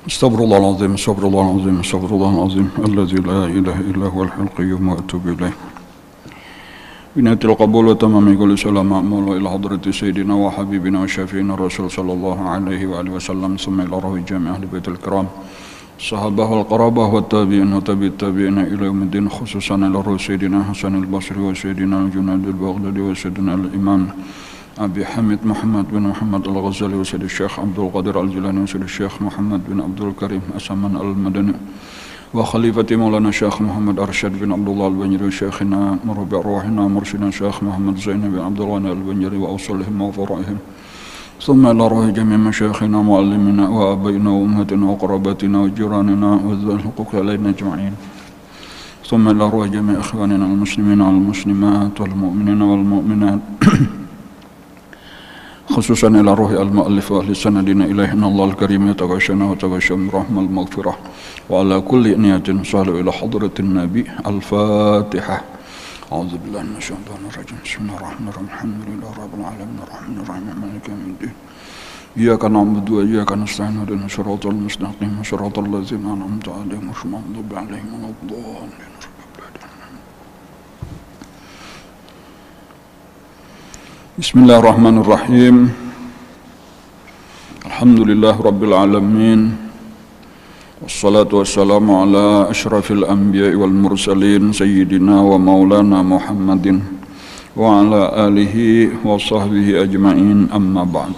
Astaghfirullahaladzim, astaghfirullahaladzim, astaghfirullahaladzim, alladzi la ilaha illa huwal hayyul qayyum wa atubu ilaih. Binatil qabul wa tamami kulli salam ma'mul ila hadrati sayyidina wa habibina wa syafi'ina rasul sallallahu alaihi wa alihi wasallam summa ila rawi jami' ahli baitul kiram sahabah wal qarabah wa tabi'in wa tabi'it tabi'ina ila yaumiddin khususan ila rawi sayyidina Hasan al-Basri wa sayyidina al-Junaid al-Baghdadi wa sayyidina al-Imam Abi Hamid Muhammad bin Muhammad al-Ghazali wa Sayyid Syekh Abdul Qadir al-Jilani wa Sayyid Syekh Muhammad bin Abdul Karim As-Saman al-Madani wa Khalifati Maulana Syekh Muhammad Arsyad bin Abdullah al-Banjari wa Syekhina Murabi' Ruhina Mursyidina Syekh Muhammad Zainab bin Abdul Ghani al-Banjari wa awsalihim wa faraihim thumma ila ruhi jami' masyayikhina muallimina wa abaina wa ummatina wa qarabatina wa jiranina wa dhul huquq alaina ajma'in thumma ila ruhi jami' ikhwanina al-muslimina wal-muslimat wal-mu'minina wal-mu'minat khususan ila ruhi al-mu'allif wa ahli sanadina ilaihi Allah al-karim yataghashana wa taghasham rahmal maghfirah wa ala kulli niyatin salu ila hadratin nabi al-fatihah. A'udzu billahi minasyaitonir rajim. Bismillahirrahmanirrahim. Alhamdulillahi rabbil alamin arrahmanir rahim maliki yaumiddin. Iyyaka na'budu wa iyyaka nasta'in ihdinas siratal mustaqim siratal ladzina an'amta 'alaihim ghairil maghdubi 'alaihim waladdallin. Bismillahirrahmanirrahim. Alhamdulillah rabbil alamin. Wassalatu wassalamu ala asyrafil anbiya'i wal mursalin sayyidina wa maulana Muhammadin wa ala alihi wa sahbihi ajma'in amma ba'd.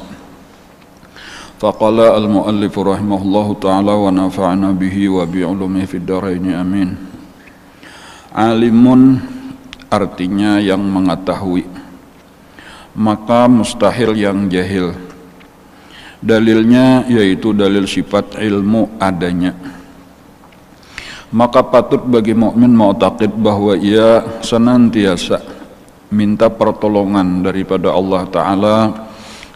Faqala al-muallif rahimahullahu ta'ala wa nafa'ana bihi wa bi'ulumihi fid dharaini amin. Alimun artinya yang mengetahui, maka mustahil yang jahil. Dalilnya yaitu dalil sifat ilmu adanya. Maka patut bagi mukmin mu'taqid bahwa ia senantiasa minta pertolongan daripada Allah Ta'ala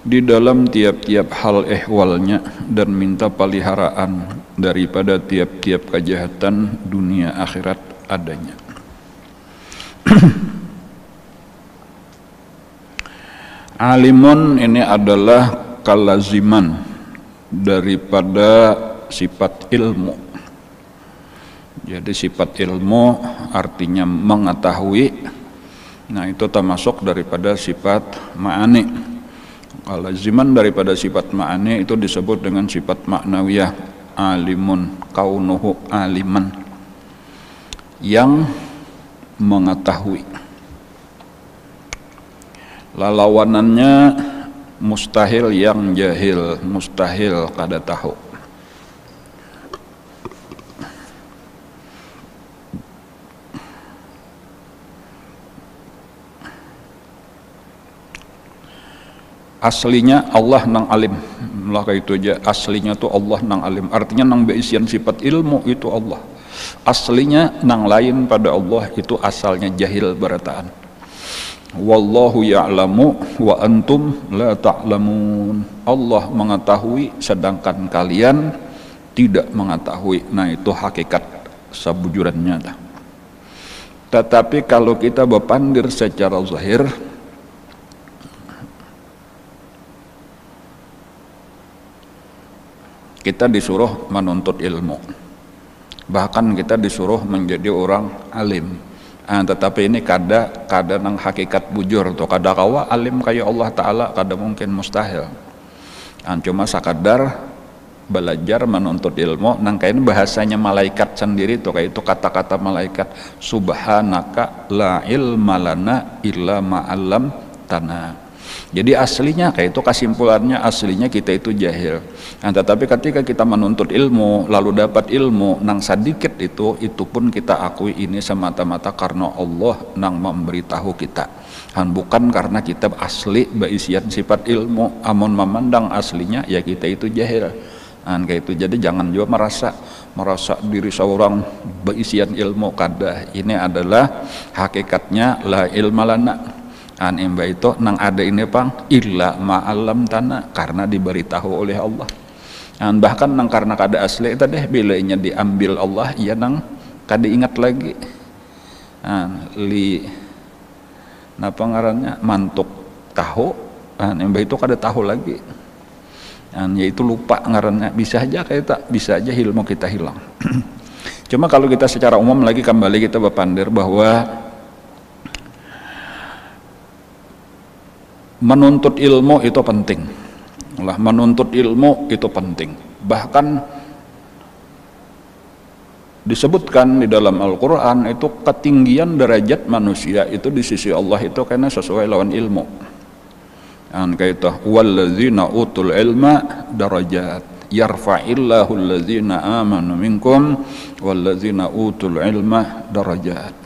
di dalam tiap-tiap hal ehwalnya dan minta peliharaan daripada tiap-tiap kejahatan dunia akhirat adanya. Alimun ini adalah kalaziman daripada sifat ilmu. Jadi sifat ilmu artinya mengetahui. Nah itu termasuk daripada sifat ma'ani. Kalaziman daripada sifat ma'ani itu disebut dengan sifat maknawiyah. Alimun, kaunuhu aliman, yang mengetahui. Lawanannya mustahil yang jahil, mustahil kada tahu. Aslinya Allah nang alim, lah itu aja. Aslinya tuh Allah nang alim, artinya nang beisian sifat ilmu itu Allah. Aslinya nang lain pada Allah itu asalnya jahil berataan. Wallahu ya'lamu wa antum la ta'lamun. Allah mengetahui sedangkan kalian tidak mengetahui. Nah itu hakikat sebujurannya. Tetapi kalau kita berpandir secara zahir, kita disuruh menuntut ilmu, bahkan kita disuruh menjadi orang alim. Tetapi ini kada nang hakikat bujur atau kada kawa alim kayak Allah Ta'ala, kada mungkin, mustahil. Cuma sakadar belajar menuntut ilmu nang kayak bahasanya malaikat sendiri tuh, kayak itu kata-kata malaikat, subhanaka la ilma lana illa ma'allam tanah. Jadi aslinya kayak itu, kesimpulannya aslinya kita itu jahil. Tetapi ketika kita menuntut ilmu lalu dapat ilmu nang sedikit itu pun kita akui ini semata-mata karena Allah nang memberitahu kita, bukan karena kita asli beisian sifat ilmu. Amun memandang aslinya ya kita itu jahil. Kayak itu. Jadi jangan juga merasa diri seorang beisian ilmu, kada. Ini adalah hakikatnya la ilma lana. Imba itu nang ada ini pang illa ma'alam tanah, karena diberitahu oleh Allah. Bahkan nang karena kada asli itu deh bilanya diambil Allah ya nang kada ingat lagi. Napa ngarannya mantuk tahu, imba itu kada tahu lagi. yaitu lupa ngaranna. Bisa aja ilmu kita hilang. Cuma kalau kita secara umum lagi kembali kita berpandir bahwa menuntut ilmu itu penting. Menuntut ilmu itu penting. Bahkan disebutkan di dalam Al-Quran itu ketinggian derajat manusia itu di sisi Allah itu karena sesuai lawan ilmu. Kaita wallazina utul ilma darajat yarfa'illahu allazina amanu minkum wallazina utul ilma darajat.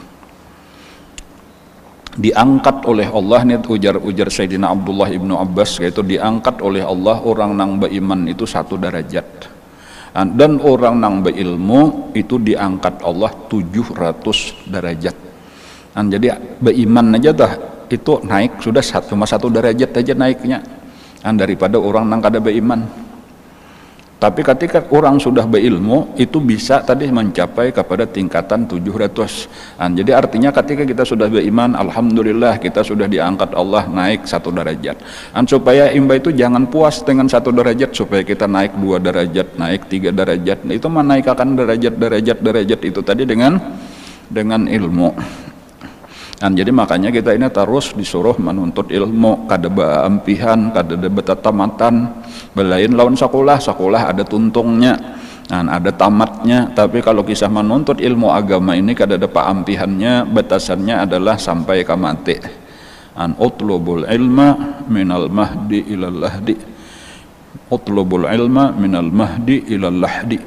Diangkat oleh Allah nih ujar Sayyidina Abdullah ibnu Abbas, yaitu diangkat oleh Allah orang nang beriman itu 1 derajat, dan orang nang berilmu itu diangkat Allah 700 derajat. Jadi beriman aja dah itu naik sudah cuma 1 derajat aja naiknya daripada orang nang kada beriman. Tapi ketika orang sudah berilmu itu bisa tadi mencapai kepada tingkatan 700. Jadi artinya ketika kita sudah beriman, alhamdulillah kita sudah diangkat Allah naik 1 derajat. Supaya imba itu jangan puas dengan 1 derajat, supaya kita naik 2 derajat, naik 3 derajat. Itu menaikkan derajat itu tadi dengan ilmu. Jadi makanya kita ini terus disuruh menuntut ilmu, kada baampihan, kada betatamatan, belain lawan sekolah ada tuntungnya, ada tamatnya. Tapi kalau kisah menuntut ilmu agama ini kada ada paampihannya, batasannya adalah sampai ke mati. Utlubul ilma minal mahdi ilal lahdi. Utlubul ilma minal mahdi ilal lahdi.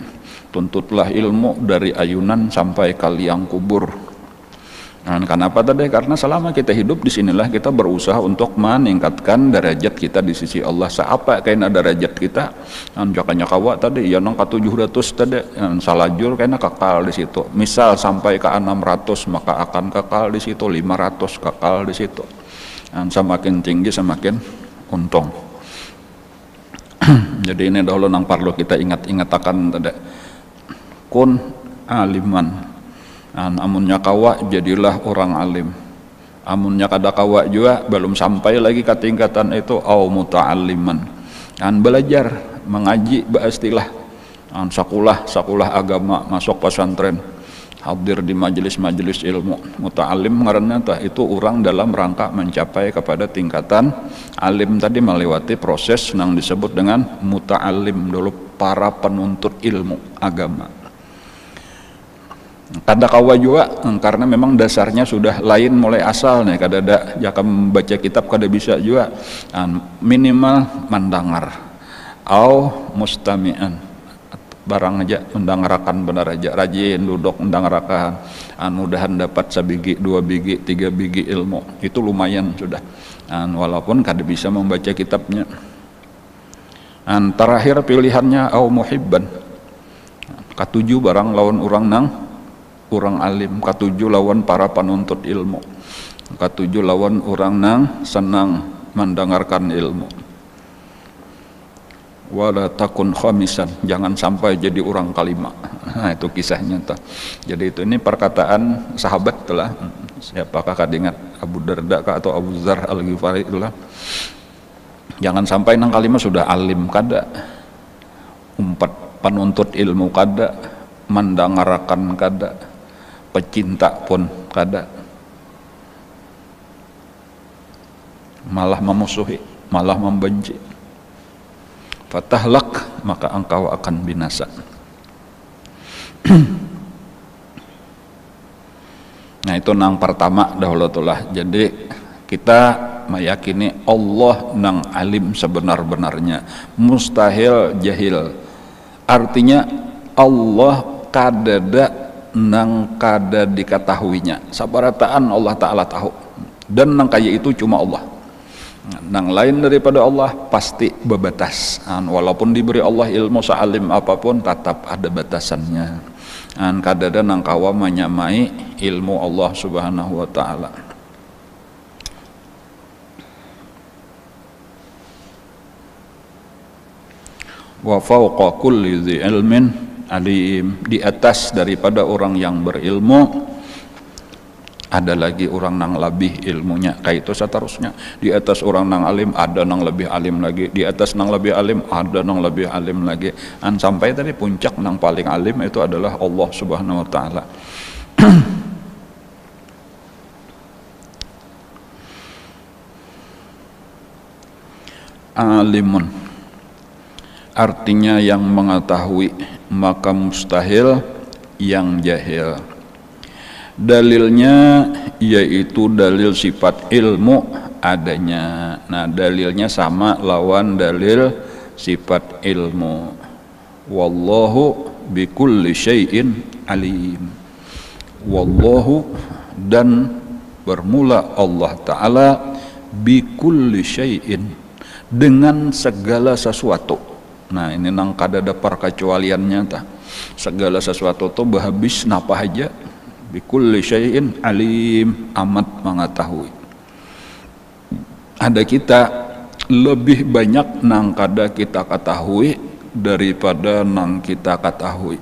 Tuntutlah ilmu dari ayunan sampai ke liang kubur. Kenapa tadi? Karena selama kita hidup di sinilah kita berusaha untuk meningkatkan derajat kita di sisi Allah. Seapa kayaknya derajat kita? Jakanya kawa tadi, ya nang 700 tadi, salajur kayaknya kekal di situ. Misal sampai ke 600 maka akan kekal di situ, 500 kekal di situ. Semakin tinggi semakin untung. Jadi ini dahulu nang perlu kita ingat-ingatakan tadi. Kun aliman. Amunnya kawa jadilah orang alim, amunnya kada kawa juga belum sampai lagi ke tingkatan itu au muta'alliman, belajar mengaji baistilah, sekolah agama, masuk pesantren, hadir di majelis ilmu. Muta'allim ngaranna itu orang dalam rangka mencapai kepada tingkatan alim tadi melewati proses yang disebut dengan muta'allim dulu, para penuntut ilmu agama. Kada kawa juga karena memang dasarnya sudah lain mulai asalnya, kada ada jaka membaca kitab kada bisa juga, minimal mendengar au mustami'an, barang aja mendengarkan benar aja, rajin duduk mendengarkan, mudahan dapat 1 biji 2 biji 3 biji ilmu, itu lumayan sudah, walaupun kada bisa membaca kitabnya. Terakhir pilihannya au muhibban, ketujuh barang lawan orang alim, ketujuh lawan para penuntut ilmu, ketujuh lawan orang nang senang mendengarkan ilmu. Wala takun khamisan, jangan sampai jadi orang kelima. Itu kisahnya tuh. Jadi itu ini perkataan sahabat telah, siapakah kada ingat, Abu Darda atau Abu Dzar Al-Ghifari itulah. Jangan sampai nang kelima sudah alim kada, penuntut ilmu kada, mendengarkan kada, pecinta pun kada, malah memusuhi, malah membenci. Fatahlak, maka engkau akan binasa. Nah itu nang pertama dahululah. Jadi kita meyakini Allah nang alim sebenar-benarnya, mustahil jahil. Artinya Allah kadada nang kada diketahuinya, sabarataan Allah Ta'ala tahu, dan nang kaya itu cuma Allah. Nang lain daripada Allah pasti berbatas, walaupun diberi Allah ilmu sealim apapun tetap ada batasannya. Kadada nang kawa menyamai ilmu Allah Subhanahu wa Ta'ala. Wa fawqa kulli dzi ilmin alim, di atas daripada orang yang berilmu ada lagi orang nang lebih ilmunya, kayak itu seterusnya. Di atas orang nang alim ada nang lebih alim lagi, di atas nang lebih alim ada nang lebih alim lagi, sampai tadi puncak nang paling alim itu adalah Allah Subhanahu wa taala. Alimun artinya yang mengetahui, maka mustahil yang jahil. Dalilnya yaitu dalil sifat ilmu adanya. Nah, dalilnya sama lawan dalil sifat ilmu. Wallahu bikulli syai'in alim. Wallahu, dan bermula Allah Ta'ala, bikulli syai'in, dengan segala sesuatu. Nah, ini nang kada ada perkecualiannya ta. Segala sesuatu tuh habis napa aja. Bikulli syai'in alim, amat mengetahui. Ada kita lebih banyak nang kada kita ketahui daripada nang kita ketahui.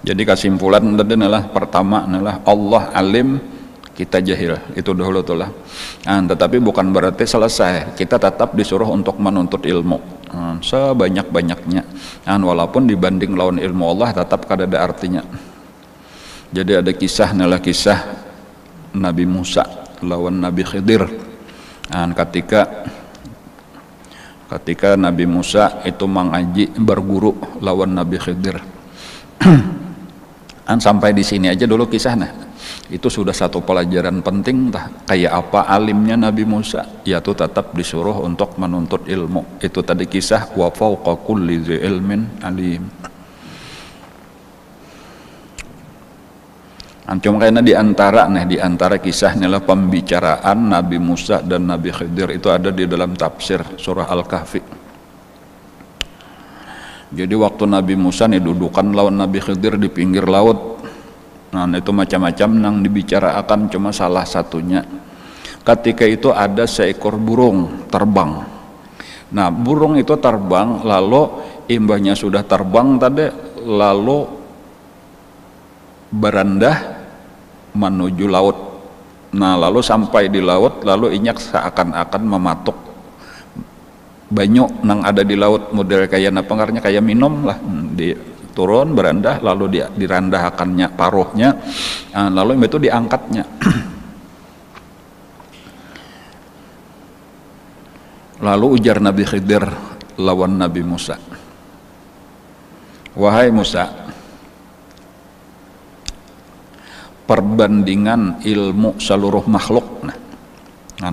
Jadi kesimpulan tadi adalah pertama adalah Allah alim, kita jahil, itu dahulu tuh lah. Tetapi bukan berarti selesai, kita tetap disuruh untuk menuntut ilmu sebanyak-banyaknya. Walaupun dibanding lawan ilmu Allah tetap kada ada artinya. Jadi ada kisah adalah kisah Nabi Musa lawan Nabi Khidir. Ketika Nabi Musa itu mengaji berguru lawan Nabi Khidir. Sampai di sini aja dulu kisahnya. Itu sudah satu pelajaran penting kayak apa alimnya Nabi Musa, yaitu tetap disuruh untuk menuntut ilmu. Itu tadi kisah wa fawqa kulli dzi ilmin alim. Cuma karena di antara kisahnya lah pembicaraan Nabi Musa dan Nabi Khidir itu ada di dalam tafsir surah Al-Kahfi. Jadi waktu Nabi Musa nih dudukan lawan Nabi Khidir di pinggir laut. Nah, itu macam-macam yang dibicarakan, cuma salah satunya. Ketika itu ada seekor burung terbang. Nah, burung itu terbang, lalu imbahnya sudah terbang tadi, lalu berendah menuju laut. Nah, lalu sampai di laut, lalu inyak seakan-akan mematuk banyu nang ada di laut, model kayak napengarnya kayak minum lah, di turun berendah lalu dirandahkannya paruhnya, lalu itu diangkatnya. Lalu ujar Nabi Khidir lawan Nabi Musa, wahai Musa, perbandingan ilmu seluruh makhluk,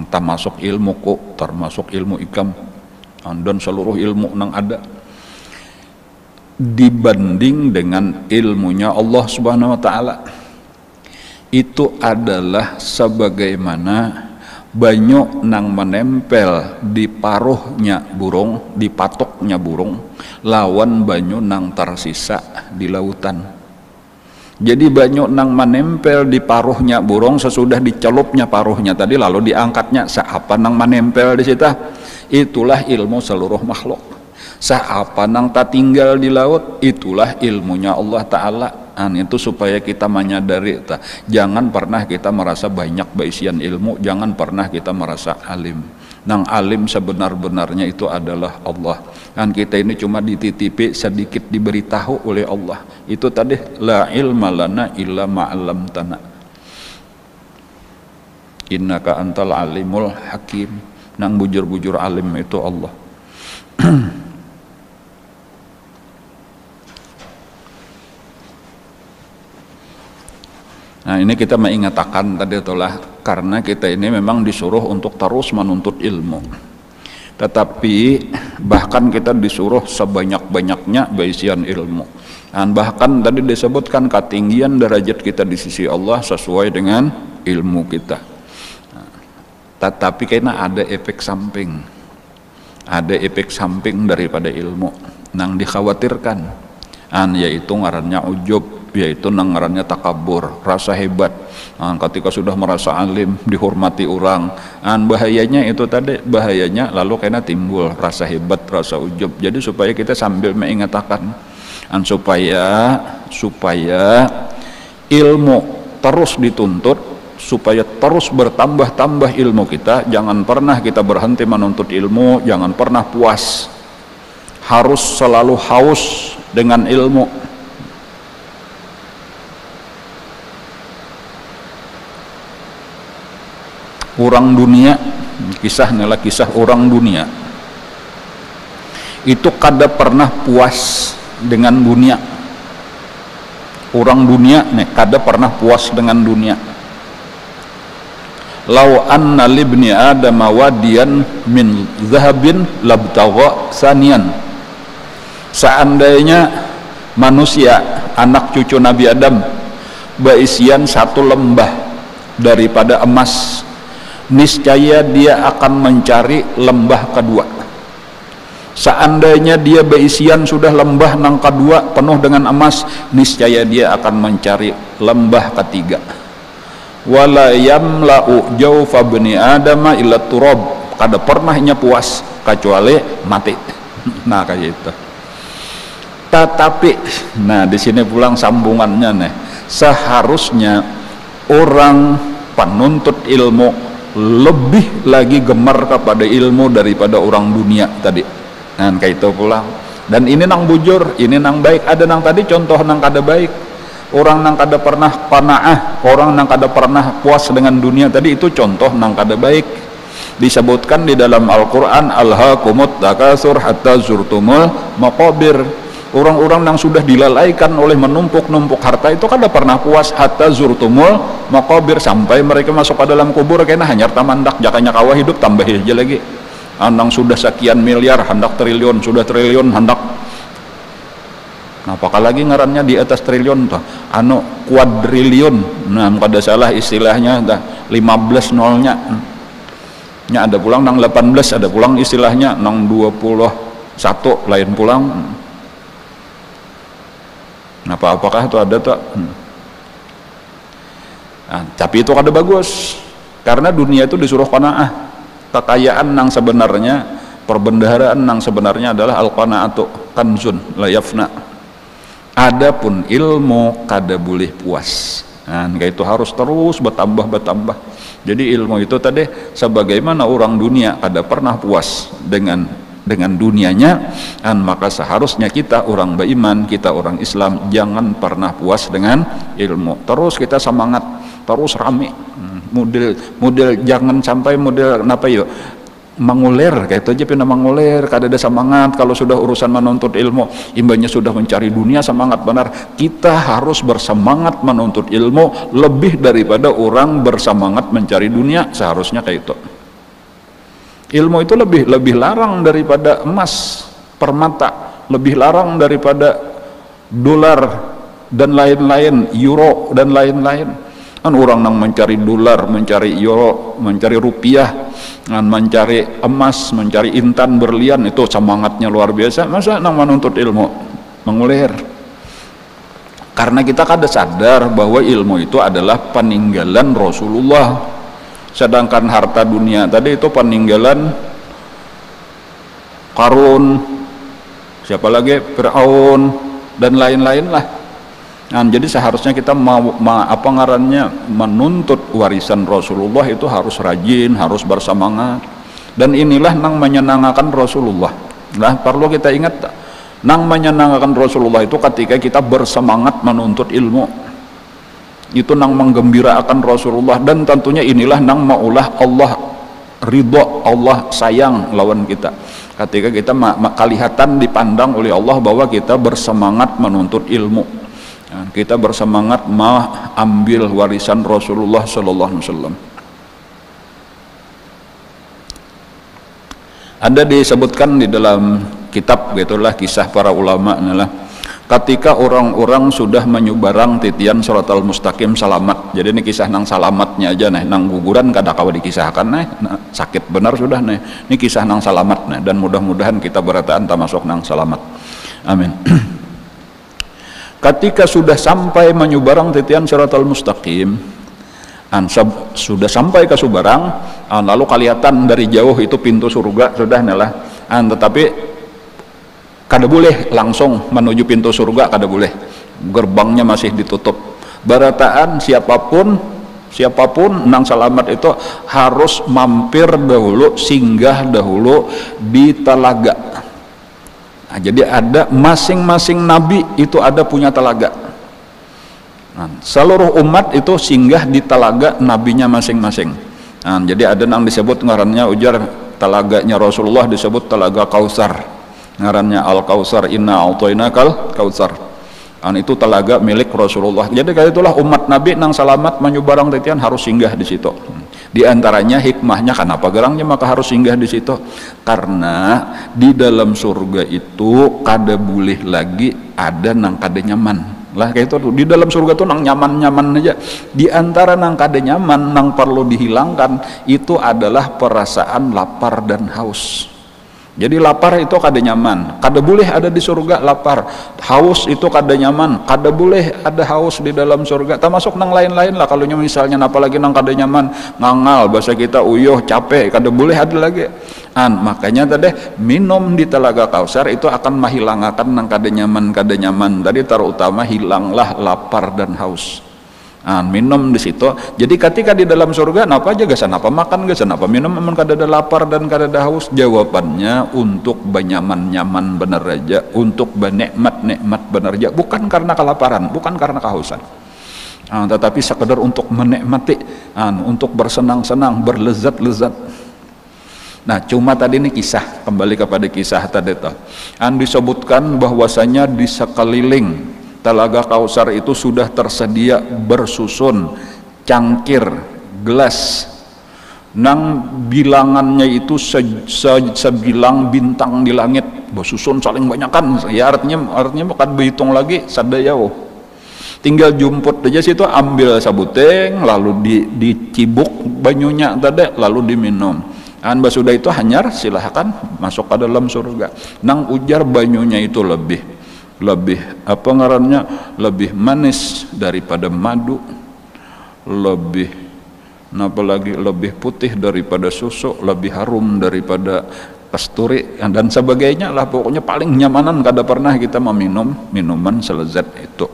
termasuk ilmuku, termasuk ilmu ikam, dan seluruh ilmu yang ada, dibanding dengan ilmunya Allah Subhanahu wa taala, itu adalah sebagaimana banyu nang menempel di paruhnya burung, di patuknya burung, lawan banyu nang tersisa di lautan. Jadi banyu nang menempel di paruhnya burung sesudah dicelupnya paruhnya tadi, lalu diangkatnya, seapa nang menempel di situ, itulah ilmu seluruh makhluk. Seapa nang tak tinggal di laut, itulah ilmunya Allah Ta'ala. Itu supaya kita menyadari, jangan pernah kita merasa banyak baisian ilmu, jangan pernah kita merasa alim. Nang alim sebenar-benarnya itu adalah Allah. Kita ini cuma dititipi sedikit, diberitahu oleh Allah. Itu tadi la ilma lana illa ma'allamtana innaka antal alimul hakim. Nang bujur-bujur alim itu Allah. Nah, ini kita mengatakan tadi itulah karena kita ini memang disuruh untuk terus menuntut ilmu. Tetapi bahkan kita disuruh sebanyak-banyaknya baisian ilmu. Dan bahkan tadi disebutkan ketinggian derajat kita di sisi Allah sesuai dengan ilmu kita. Tetapi karena ada efek samping. Ada efek samping daripada ilmu yang dikhawatirkan. Yaitu ngarannya ujub. yaitu ngarannya takabur, rasa hebat. Ketika sudah merasa alim, dihormati orang, bahayanya itu tadi, bahayanya lalu kena timbul rasa hebat, rasa ujub. Jadi supaya kita sambil mengatakan supaya ilmu terus dituntut, supaya terus bertambah-tambah ilmu kita. Jangan pernah kita berhenti menuntut ilmu, jangan pernah puas, harus selalu haus dengan ilmu. Orang dunia, kisahnya lah kisah orang dunia itu kada pernah puas dengan dunia. Orang dunia nih kada pernah puas dengan dunia. Lau anna libni adam wadiyan min zahabin labtagha sanian. Seandainya manusia, anak cucu Nabi Adam, berisian satu lembah daripada emas, niscaya dia akan mencari lembah kedua. Seandainya dia berisian sudah lembah nang kedua penuh dengan emas, niscaya dia akan mencari lembah ketiga. Wala yamla'u jawfa bani adama illa turab. Kada pernahnya puas kecuali mati. Nah kayak itu. Tetapi, nah di sini pulang sambungannya nih. Seharusnya orang penuntut ilmu lebih lagi gemar kepada ilmu daripada orang dunia tadi. Nah kayak itu pulang. Dan ini nang bujur, ini nang baik. Ada nang tadi contoh nang kada baik. Orang nang kada pernah qanaah, orang nang kada pernah puas dengan dunia tadi, itu contoh nang kada baik. Disebutkan di dalam Al-Quran, alhaakumut takatsur hatta zurtumul maqabir. Orang-orang yang sudah dilalaikan oleh menumpuk-numpuk harta itu kada pernah puas, hatta zurtumul maqabir, sampai mereka masuk ke dalam kubur kena hanyar tamandak, jakanya kawah hidup tambah aja lagi. Anang sudah sekian miliar, hendak triliun, sudah triliun hendak. Nah, apalagi ngarannya di atas triliun tuh, kuadriliun. Nah, kada salah istilahnya, 15 nolnya. Nya ada pulang nang 18, ada pulang istilahnya nang 21, lain pulang. Nah, apakah itu ada tuh? Nah, tapi itu kada bagus, karena dunia itu disuruh qanaah. Kekayaan nang sebenarnya, perbendaharaan nang sebenarnya adalah al-qanaatu kanzun la yafna. Adapun ilmu kada boleh puas. Nah, itu harus terus bertambah. Jadi ilmu itu tadi sebagaimana orang dunia kada pernah puas dengan dunianya, dan maka seharusnya kita orang beriman, kita orang Islam jangan pernah puas dengan ilmu. Terus kita semangat, terus rame. Model jangan sampai model apa yuk mengulir kayak itu aja, pina mengulir, kada ada semangat. Kalau sudah urusan menuntut ilmu, imbanya sudah mencari dunia, semangat benar. Kita harus bersemangat menuntut ilmu lebih daripada orang bersemangat mencari dunia, seharusnya kayak itu. Ilmu itu lebih larang daripada emas, permata, lebih larang daripada dolar dan lain-lain, euro dan lain-lain. Kan orang yang mencari dolar, mencari euro, mencari rupiah, mencari emas, mencari intan, berlian, itu semangatnya luar biasa. Masa nang menuntut ilmu mengulir? Karena kita kada sadar bahwa ilmu itu adalah peninggalan Rasulullah, sedangkan harta dunia tadi itu peninggalan Qarun, siapa lagi, Fir'aun dan lain-lain lah. Nah, jadi seharusnya kita menuntut warisan Rasulullah itu harus rajin, harus bersemangat. Dan inilah nang menyenangkan Rasulullah. Nah, perlu kita ingat, nang menyenangkan Rasulullah itu ketika kita bersemangat menuntut ilmu. Itu nang menggembirakan Rasulullah, dan tentunya inilah nang maulah Allah ridho, Allah sayang lawan kita. Ketika kita kelihatan dipandang oleh Allah bahwa kita bersemangat menuntut ilmu. Kita bersemangat ambil warisan Rasulullah sallallahu alaihi wasallam. Ada disebutkan di dalam kitab gitulah kisah para ulama adalah ketika orang-orang sudah menyubarang titian shiratal mustaqim selamat. Jadi ini kisah nang selamatnya aja nih, nang guguran kada kawa dikisahkan nih, sakit benar sudah nih. Ini kisah nang selamat nih, dan mudah-mudahan kita berataan termasuk nang selamat. Amin. Ketika sudah sampai menyubarang titian Siratal Mustaqim, sudah sampai ke Subarang, lalu kelihatan dari jauh itu pintu surga sudah nela, tetapi kada boleh langsung menuju pintu surga, kada boleh, gerbangnya masih ditutup. Barataan siapapun nang selamat itu harus mampir dahulu, singgah dahulu di telaga. Nah, jadi ada masing-masing nabi itu ada punya telaga. Nah, seluruh umat itu singgah di telaga nabinya masing-masing. Nah, jadi ada yang disebut ngarannya ujar telaganya Rasulullah disebut telaga Kausar, ngarannya Al Kausar, inna a'tainakal Kausar. Itu telaga milik Rasulullah. Jadi kali itulah umat Nabi nang selamat menyubarang titian harus singgah di situ. Di antaranya hikmahnya kenapa gerangnya maka harus singgah di situ, karena di dalam surga itu kada boleh lagi ada nang kada nyaman. Lah kayak itu di dalam surga tuh nang nyaman-nyaman aja. Di antara nang kada nyaman nang perlu dihilangkan itu adalah perasaan lapar dan haus. Jadi lapar itu kada nyaman, kada boleh ada di surga lapar. Haus itu kada nyaman, kada boleh ada haus di dalam surga. Termasuk nang lain-lain lah, kalau misalnya apalagi nang kada nyaman, ngangal bahasa kita uyuh, capek, kada boleh ada lagi. Makanya tadi minum di telaga Kausar itu akan menghilangkan nang kada nyaman tadi, terutama hilanglah lapar dan haus. Minum di situ. Jadi ketika di dalam surga napa aja gasan, apa makan gasan, apa minum, memang kada ada lapar dan kada ada haus. Jawabannya untuk benyaman-nyaman bener aja, untuk benikmat-nikmat bener aja, bukan karena kelaparan, bukan karena kehausan, tetapi sekedar untuk menikmati, untuk bersenang-senang, berlezat-lezat. Nah, cuma tadi ini kisah, kembali kepada kisah tadi tuh. Disebutkan bahwasanya di sekeliling telaga Kausar itu sudah tersedia bersusun cangkir gelas nang bilangannya itu sebilang bintang di langit, bersusun saling banyakan. Ya artinya bukan berhitung lagi sadayau. Tinggal jumput aja situ, ambil sabuteng lalu dicibuk banyunya tadi lalu diminum. Basudah itu hanyar, silahkan masuk ke dalam surga. Nang ujar banyunya itu lebih apa ngarannya, lebih manis daripada madu, lebih putih daripada susu, lebih harum daripada kasturi dan sebagainya lah. Pokoknya paling nyamanan kada pernah kita meminum minuman selezat itu.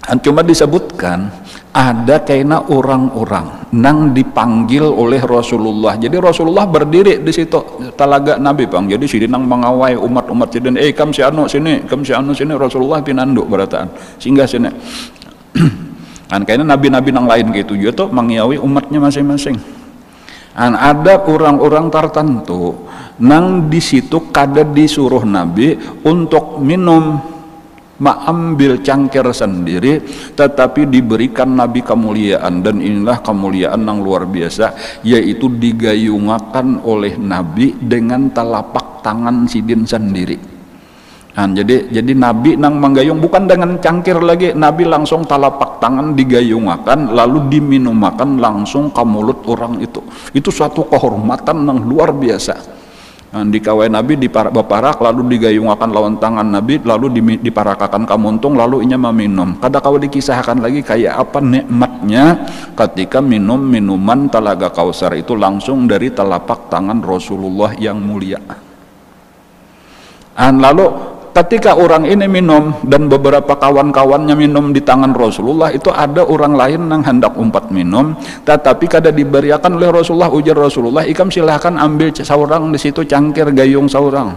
Cuma disebutkan ada kayaknya orang-orang nang dipanggil oleh Rasulullah. Jadi Rasulullah berdiri di situ telaga Nabi bang. Jadi sini nang mengawai umat-umat sidin, kam si anu sini, Rasulullah pinanduk berataan sehingga sini. Kayaknya nabi-nabi nang lain gitu juga tuh mengiawi umatnya masing-masing. Ada orang-orang tertentu nang di situ kada disuruh Nabi untuk minum, mengambil cangkir sendiri, tetapi diberikan Nabi kemuliaan, dan inilah kemuliaan yang luar biasa, yaitu digayungakan oleh Nabi dengan telapak tangan sidin sendiri. Jadi Nabi nang menggayung bukan dengan cangkir lagi, Nabi langsung telapak tangan digayungakan lalu diminumakan langsung ke mulut orang itu. Itu suatu kehormatan yang luar biasa. Dikawai Nabi diparak lalu digayungakan lawan tangan Nabi lalu diparakakan kamuntung lalu inya meminum. Kada kau dikisahkan lagi kayak apa nikmatnya ketika minum minuman telaga Kausar itu langsung dari telapak tangan Rasulullah yang mulia. Lalu ketika orang ini minum dan beberapa kawan-kawannya minum di tangan Rasulullah, itu ada orang lain yang hendak umpat minum tetapi kada diberiakan oleh Rasulullah. Ujar Rasulullah, ikam silahkan ambil saurang di situ cangkir gayung saurang.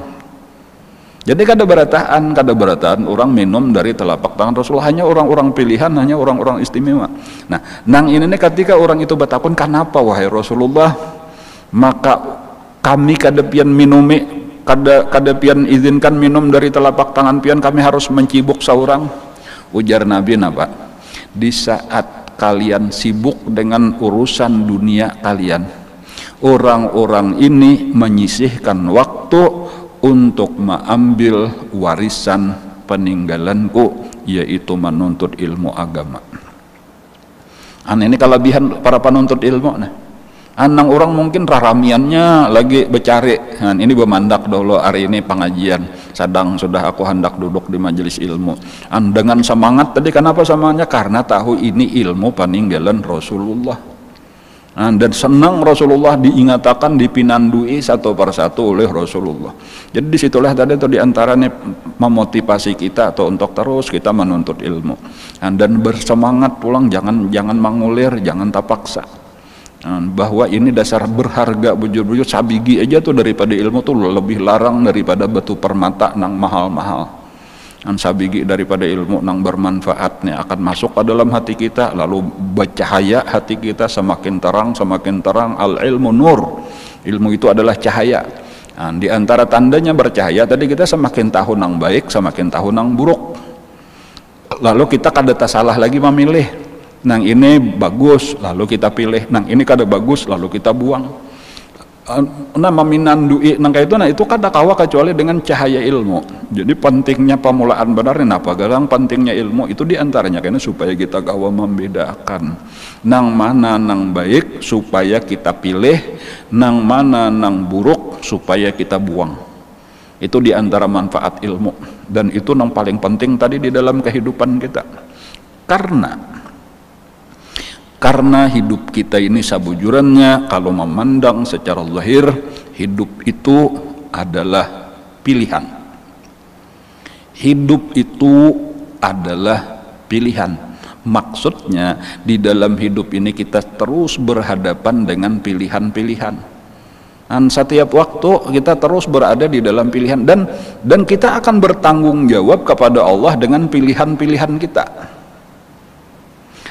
Jadi kada berataan orang minum dari telapak tangan Rasulullah, hanya orang-orang pilihan, hanya orang-orang istimewa. Nah, nang ini ketika orang itu bertakun, kenapa wahai Rasulullah maka kami kada pian minumi, kada pian izinkan minum dari telapak tangan pian, kami harus mencibuk saurang? Ujar Nabi napa? Di saat kalian sibuk dengan urusan dunia kalian, orang-orang ini menyisihkan waktu untuk mengambil warisan peninggalanku, yaitu menuntut ilmu agama. Ini kelebihan para penuntut ilmu. Anang orang mungkin raramiannya lagi becari. Nah, ini bemandak dulu hari ini pengajian. Sadang sudah aku hendak duduk di majelis ilmu. Dengan semangat tadi, kenapa semangatnya? Karena tahu ini ilmu peninggalan Rasulullah. Dan senang Rasulullah diingatakan, dipinandui satu persatu oleh Rasulullah. Jadi disitulah tadi itu diantaranya memotivasi kita atau untuk terus kita menuntut ilmu. Dan bersemangat pulang, jangan mangulir, jangan tapaksa. Bahwa ini dasar berharga, bujur-bujur sabigi aja tuh daripada ilmu tuh lebih larang daripada batu permata nang mahal-mahal. Sabigi daripada ilmu nang bermanfaat nih akan masuk ke dalam hati kita, lalu bercahaya hati kita semakin terang. Al ilmu nur, ilmu itu adalah cahaya. Di antara tandanya bercahaya tadi kita semakin tahu nang baik, semakin tahu nang buruk. Lalu kita kada salah lagi memilih. Nang ini bagus lalu kita pilih, nang ini kada bagus lalu kita buang. Meminandui nang kayak itu, itu kada kawa kecuali dengan cahaya ilmu. Jadi pentingnya pemulaan benar apa galang pentingnya ilmu itu diantaranya karena supaya kita kawa membedakan nang mana nang baik supaya kita pilih, nang mana nang buruk supaya kita buang. Itu diantara manfaat ilmu, dan itu nang paling penting tadi di dalam kehidupan kita. Karena hidup kita ini sabujurannya, kalau memandang secara zahir, hidup itu adalah pilihan. Hidup itu adalah pilihan. Maksudnya di dalam hidup ini kita terus berhadapan dengan pilihan-pilihan. Dan setiap waktu kita terus berada di dalam pilihan, dan kita akan bertanggung jawab kepada Allah dengan pilihan-pilihan kita.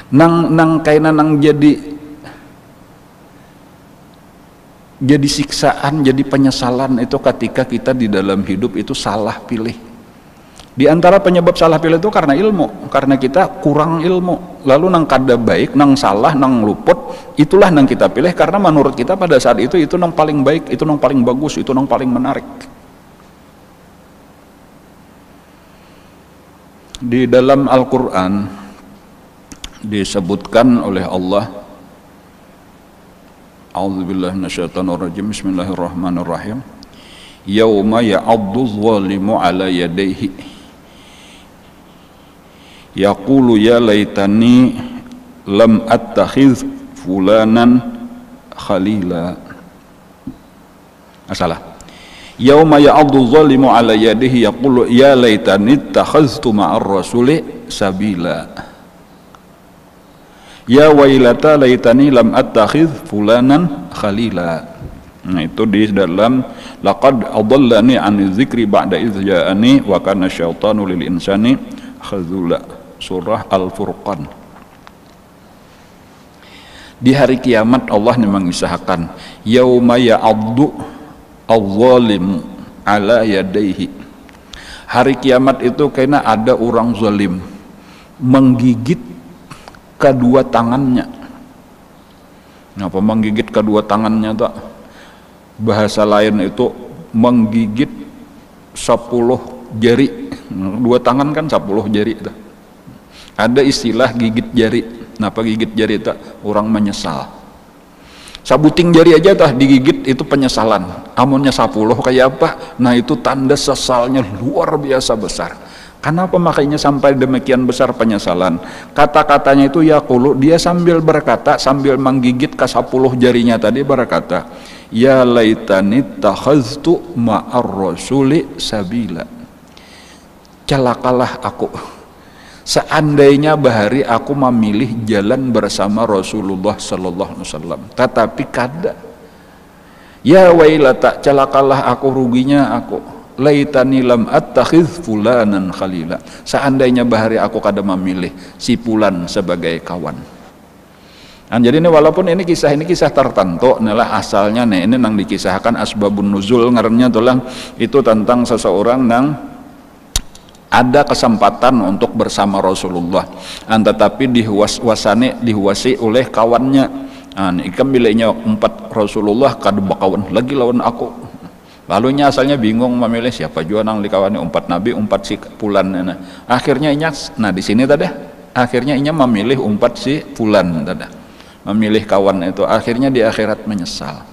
Nang jadi siksaan, jadi penyesalan itu ketika kita di dalam hidup itu salah pilih. Di antara penyebab salah pilih itu karena ilmu, karena kita kurang ilmu. Lalu nang kada baik, nang salah, nang luput, itulah nang kita pilih karena menurut kita pada saat itu nang paling baik, itu nang paling bagus, itu nang paling menarik. Di dalam Al-Quran disebutkan oleh Allah, a'udzubillahi minasyaitonirrajim, bismillahirrahmanirrahim, yauma ya'addu dzalimu ala yadayhi yaqulu ya laitani lam attakhiz fulanan khalila. Salah. Yauma ya'addu dzalimu ala yadayhi yaqulu ya laitani ittakhaztu ma'ar rasuli sabila. Ya wailata laitani lam attakhidh fulanan khalila. Nah, itu di dalam laqad adallani an dzikri ba'da idz ja'ani wa kana syaitanu lil insani khazula, surah Al-Furqan. Di hari kiamat Allah mengisahkan yauma ya'addu adh-dhalimu ala yadayhi. Hari kiamat itu karena ada orang zalim menggigit kedua tangannya. Apa menggigit kedua tangannya tuh? Bahasa lain itu menggigit 10 jari. Dua tangan kan 10 jari itu. Ada istilah gigit jari. Napa gigit jari itu? Orang menyesal. Sabuting jari aja tah digigit itu penyesalan. Amunnya 10 kayak apa? Nah itu tanda sesalnya luar biasa besar. Kenapa makanya sampai demikian besar penyesalan? Kata-katanya itu yaqulu, dia sambil berkata, sambil menggigit ke 10 jarinya tadi berkata, ya laitani takhaztu ma'ar rasuli sabila. Celakalah aku, seandainya bahari aku memilih jalan bersama Rasulullah sallallahu alaihi wasallam, tetapi kada. Ya wailata, celakalah aku, ruginya aku, laitani lam attakhidh fulanan khalila, seandainya bahari aku kada memilih si fulan sebagai kawan. Jadi ini walaupun ini kisah tertentu adalah asalnya nih, ini nang dikisahkan asbabun nuzul ngarannya tulang itu tentang seseorang nang ada kesempatan untuk bersama Rasulullah, tetapi dihuasi oleh kawannya. Ikam bilainya 4 Rasulullah kada bakawan lagi lawan aku. Lalunya asalnya bingung memilih siapa jua nang dikawani 4 nabi 4 si fulan. Akhirnya inya, nah di sini tadi akhirnya inya memilih 4 si fulan tadi. memilih kawan itu, akhirnya di akhirat menyesal.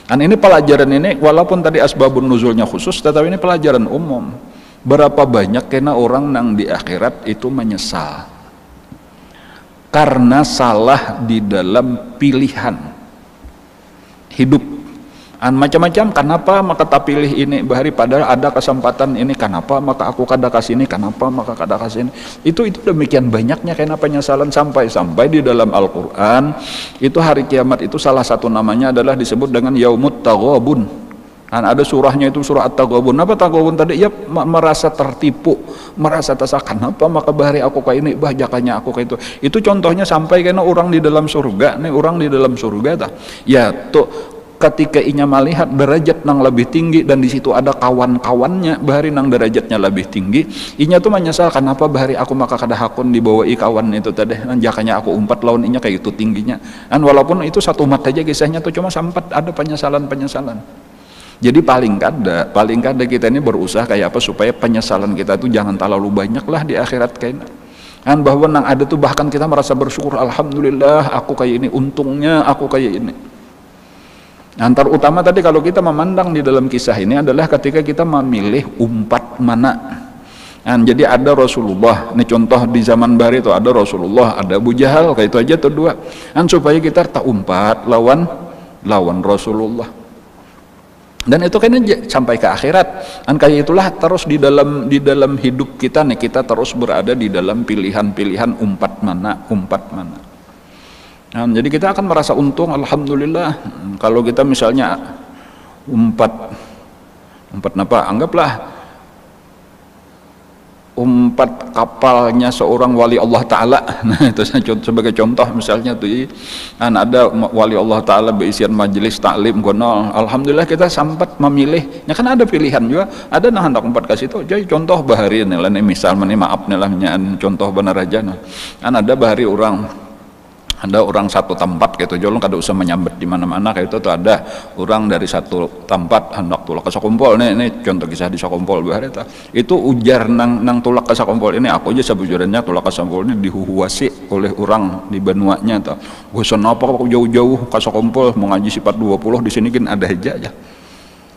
Dan ini pelajaran ini, walaupun tadi asbabun nuzulnya khusus, tetapi ini pelajaran umum. Berapa banyak kena orang nang di akhirat itu menyesal karena salah di dalam pilihan hidup. Macam-macam, kenapa maka tak pilih ini bahari, padahal ada kesempatan ini, kenapa maka aku kada kasih ini, kenapa maka kada kasih ini. Itu demikian banyaknya karena penyesalan, sampai di dalam Al-Quran itu hari kiamat itu salah satu namanya adalah disebut dengan yaumut taghabun. Ada surahnya itu surah At-Taghabun. Apa taghabun tadi? Ya merasa tertipu, merasa terasa, kenapa maka bahari aku kayak ini, bahjakannya aku kayak itu. Itu contohnya sampai karena orang di dalam surga, nih orang di dalam surga ta. Ya tuh ketika inya melihat derajat nang lebih tinggi dan di situ ada kawan-kawannya bahari nang derajatnya lebih tinggi, inya tuh menyesal kenapa bahari aku maka kada hakun dibawai kawan itu tadi, jakanya aku umpat lawan inya kayak itu tingginya. Dan walaupun itu satu umat aja kisahnya tuh cuma sempat ada penyesalan. Jadi paling kada kita ini berusaha kayak apa supaya penyesalan kita itu jangan terlalu banyak lah di akhirat kayaknya. Kan bahwa nang ada tuh bahkan kita merasa bersyukur, alhamdulillah aku kayak ini, untungnya aku kayak ini. Antar utama tadi kalau kita memandang di dalam kisah ini adalah ketika kita memilih umpat mana. Jadi ada Rasulullah, ini contoh di zaman baru itu ada Rasulullah, ada Abu Jahal, kayak itu aja tuh dua. Supaya kita tak umpat lawan Rasulullah. Dan itu kan sampai ke akhirat. Kayak itulah terus di dalam hidup kita nih, kita terus berada di dalam pilihan-pilihan umpat mana. Jadi kita akan merasa untung, alhamdulillah. Kalau kita misalnya umpat apa? Anggaplah umpat kapalnya seorang wali Allah Ta'ala. Nah itu sebagai contoh misalnya tuh, ada wali Allah Ta'ala berisian majelis taklim gonol, alhamdulillah kita sempat memilih. Ya kan ada pilihan juga, ada nah hendak umpat kasih itu. Jadi contoh bahari nih misal maaf nih lah contoh benar aja. Ada bahari ada orang satu tempat gitu, jolong kada usah menyambat di mana-mana kayak itu tuh, ada orang dari satu tempat hendak tulak ke Sakumpol. Ini contoh kisah di Sakumpol bahari itu ujar nang tulak ke Sakumpol ini, aku aja sebujurannya tulak ke Sakumpol ini dihuhuasi oleh orang di Banuanya tuh. Gue kenapa aku jauh-jauh ke Sakumpol mau ngaji sifat 20 di sini kan ada aja ya.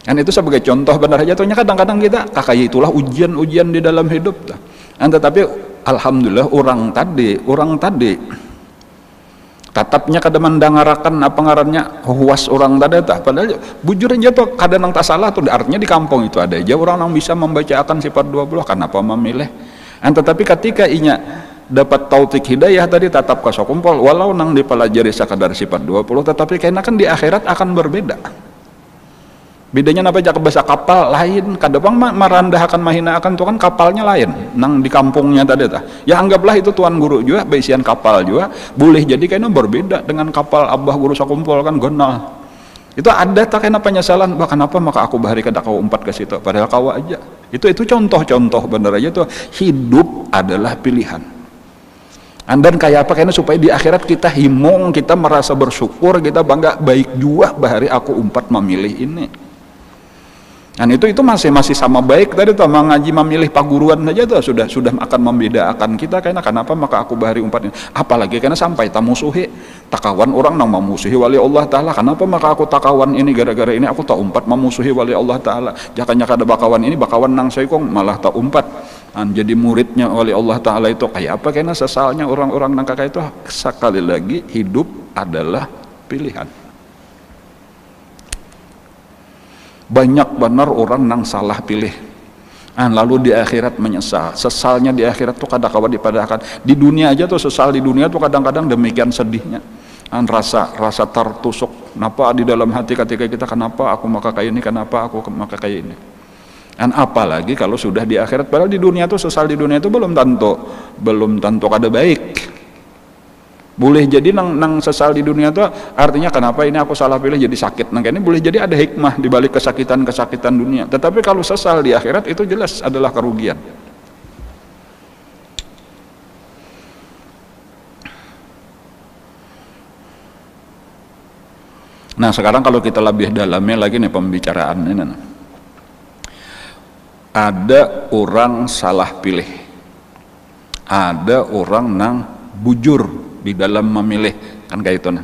Kan itu sebagai contoh benar aja tuhnya, kadang-kadang kita kakak itulah ujian di dalam hidup tuh. Tetapi alhamdulillah orang tadi tatapnya kada mendangarakan apa ngarannya huas orang tadi tah, padahal bujur aja tuh kada nang tak salah tuh, artinya di kampung itu ada aja orang yang bisa membacakan sifat 20, kenapa memilih. Tetapi ketika inya dapat taufik hidayah tadi tatap ke Sakumpol, walau nang dipelajari sekadar sifat 20, tetapi kayaknya kan di akhirat akan berbeda. Bedanya apa aja, bahasa kapal lain, kadang merendah akan mahina akan tuh kan kapalnya lain nang di kampungnya tadi tah. Ya anggaplah itu tuan guru juga beisian kapal juga, boleh jadi kayaknya berbeda dengan kapal abah guru Sakumpol kan gonal. Itu ada tak kena penyesalan, bah kenapa maka aku bahari kada kau umpat ke situ, padahal kau aja. Itu contoh-contoh bener aja tuh, hidup adalah pilihan. Dan kayak apa kayaknya supaya di akhirat kita himung, kita merasa bersyukur, kita bangga baik juga bahari aku umpat memilih ini. Dan itu masih sama baik tadi tuh mengaji memilih paguruan saja tuh sudah akan membedakan kita karena kenapa maka aku bahari umpat ini. Apalagi karena sampai tamusuhi takawan orang nang memusuhi wali Allah Ta'ala, kenapa maka aku takawan ini gara-gara ini aku tak umpat memusuhi wali Allah Ta'ala. Jakanya kada bakawan ini bakawan nang saikong malah tak umpat. Jadi muridnya wali Allah Ta'ala itu kayak apa karena sesalnya orang-orang nang kakak itu. Sekali lagi hidup adalah pilihan. Banyak benar orang nang salah pilih, lalu di akhirat menyesal. Sesalnya di akhirat tuh kadang-kadang dipadahkan. Di dunia aja tuh sesal di dunia tuh kadang-kadang demikian sedihnya. Rasa tertusuk. Kenapa di dalam hati ketika kita, kenapa aku maka kayak ini, kenapa aku maka kayak ini. Apalagi kalau sudah di akhirat. Padahal di dunia tuh sesal di dunia itu belum tentu kada baik. Boleh jadi nang sesal di dunia itu artinya kenapa ini aku salah pilih jadi sakit. Nah ini boleh jadi ada hikmah di balik kesakitan dunia. Tetapi kalau sesal di akhirat itu jelas adalah kerugian. Nah sekarang kalau kita lebih dalamnya lagi nih pembicaraan ini. Ada orang salah pilih. Ada orang nang bujur di dalam memilih, kan kayak itu nah.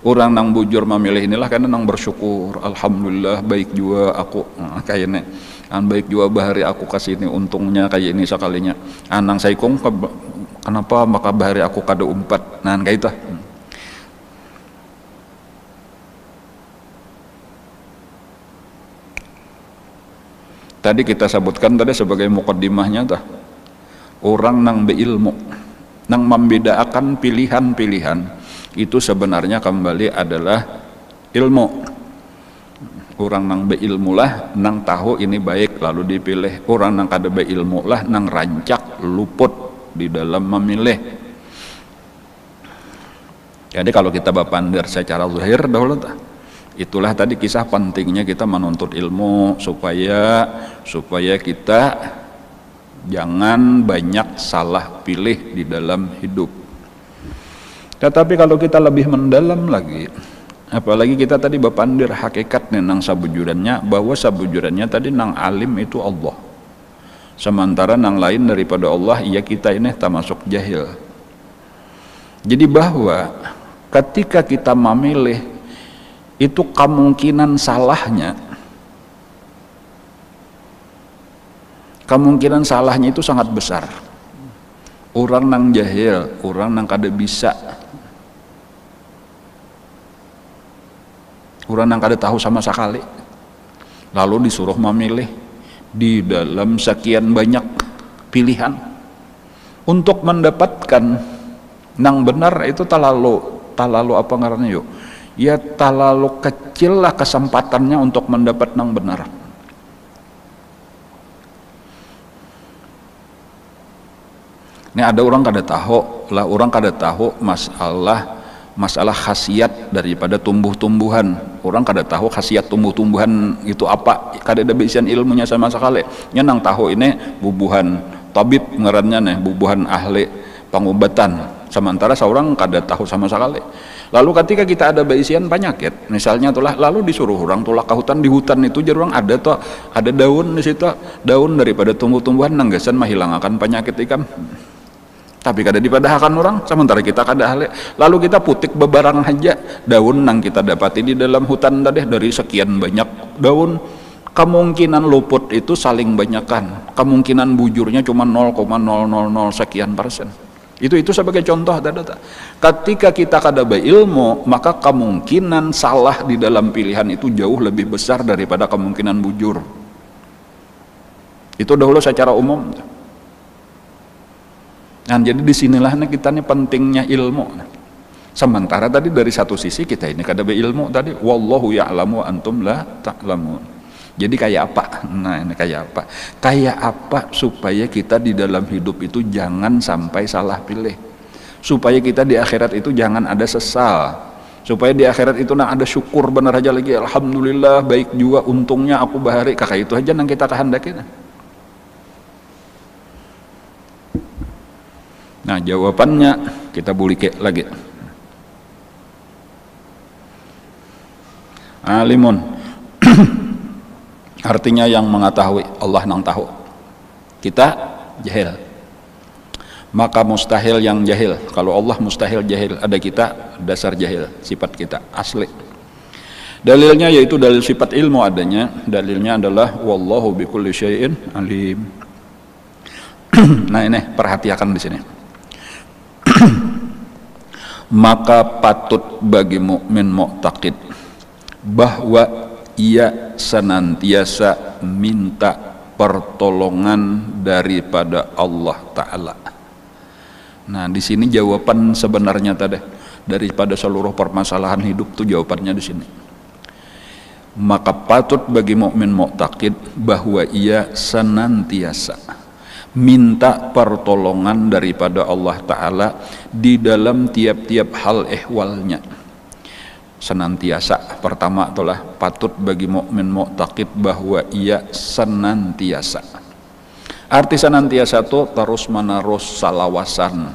Orang nang bujur memilih inilah karena nang bersyukur, alhamdulillah baik juga aku kayaknya baik juga bahari aku kasih ini untungnya kayak ini sekalinya anang saikong kenapa maka bahari aku kada umpat nah kayak itu. Tadi kita sebutkan tadi sebagai mukaddimahnya tah orang nang beilmu nang membedakan pilihan-pilihan itu sebenarnya kembali adalah ilmu. Orang nang beilmu lah nang tahu ini baik lalu dipilih, orang nang kada beilmu lah nang rancak luput di dalam memilih. Jadi kalau kita bapandir secara zahir dahulu itulah tadi kisah pentingnya kita menuntut ilmu supaya kita jangan banyak salah pilih di dalam hidup. Tetapi kalau kita lebih mendalam lagi, apalagi kita tadi bapandir hakikatnya nang sabujurannya, bahwa sabujurannya tadi nang alim itu Allah, sementara nang lain daripada Allah ya kita ini termasuk jahil. Jadi bahwa ketika kita memilih itu kemungkinan salahnya itu sangat besar. Orang nang jahil, orang nang kada bisa, orang nang kada tahu sama sekali, lalu disuruh memilih di dalam sekian banyak pilihan untuk mendapatkan nang benar itu talalu apa ngarannya yuk? Ya talalu kecil lah kesempatannya untuk mendapat nang benar. Ini ada orang kada tahu masalah khasiat daripada tumbuh-tumbuhan. Orang kada tahu khasiat tumbuh-tumbuhan itu apa, kada ada bisian ilmunya sama sekali. Nya nang tahu ini bubuhan tabib ngarannya nih, bubuhan ahli pengobatan. Sementara seorang kada tahu sama sekali. Lalu ketika kita ada bisian penyakit, misalnya tulah lalu disuruh orang tulah ke hutan, di hutan itu jadi orang ada daun di situ, daun daripada tumbuh-tumbuhan nanggasan menghilangkan penyakit ikam. Tapi kada dipadahakan orang, sementara kita kada ahli. Lalu kita putik bebarang aja daun nang kita dapati di dalam hutan tadi dari sekian banyak daun, kemungkinan luput itu saling banyakkan, kemungkinan bujurnya cuma 0,000 sekian persen. Itu sebagai contoh data. Ketika kita kada beilmu, maka kemungkinan salah di dalam pilihan itu jauh lebih besar daripada kemungkinan bujur. Itu dahulu secara umum. Nah, jadi disinilah kita nih pentingnya ilmu. Sementara tadi dari satu sisi kita ini kada beilmu tadi, wallahu ya'lamu antum la ta'lamun. Jadi kayak apa? Nah ini kayak apa? Kayak apa supaya kita di dalam hidup itu jangan sampai salah pilih, supaya kita di akhirat itu jangan ada sesal, supaya di akhirat itu ada syukur benar aja lagi, alhamdulillah baik juga untungnya aku bahari, kakak itu aja yang kita kehendakin. Nah jawabannya kita bulike lagi. Alimun artinya yang mengetahui, Allah nang tahu, kita jahil. Maka mustahil yang jahil, kalau Allah mustahil jahil, ada kita dasar jahil, sifat kita asli. Dalilnya yaitu dalil sifat ilmu adanya, dalilnya adalah wallahu bikulli syai'in alim. Nah ini perhatikan di sini. Maka patut bagi mukmin mu'taqid bahwa ia senantiasa minta pertolongan daripada Allah Ta'ala. Nah di sini jawaban sebenarnya tadi daripada seluruh permasalahan hidup tuh jawabannya di sini. Maka patut bagi mukmin mu'taqid bahwa ia senantiasa minta pertolongan daripada Allah Ta'ala di dalam tiap-tiap hal ehwalnya. Senantiasa, pertama itulah patut bagi mukmin mu'taqid bahwa ia senantiasa. Arti senantiasa itu terus menerus salawasan.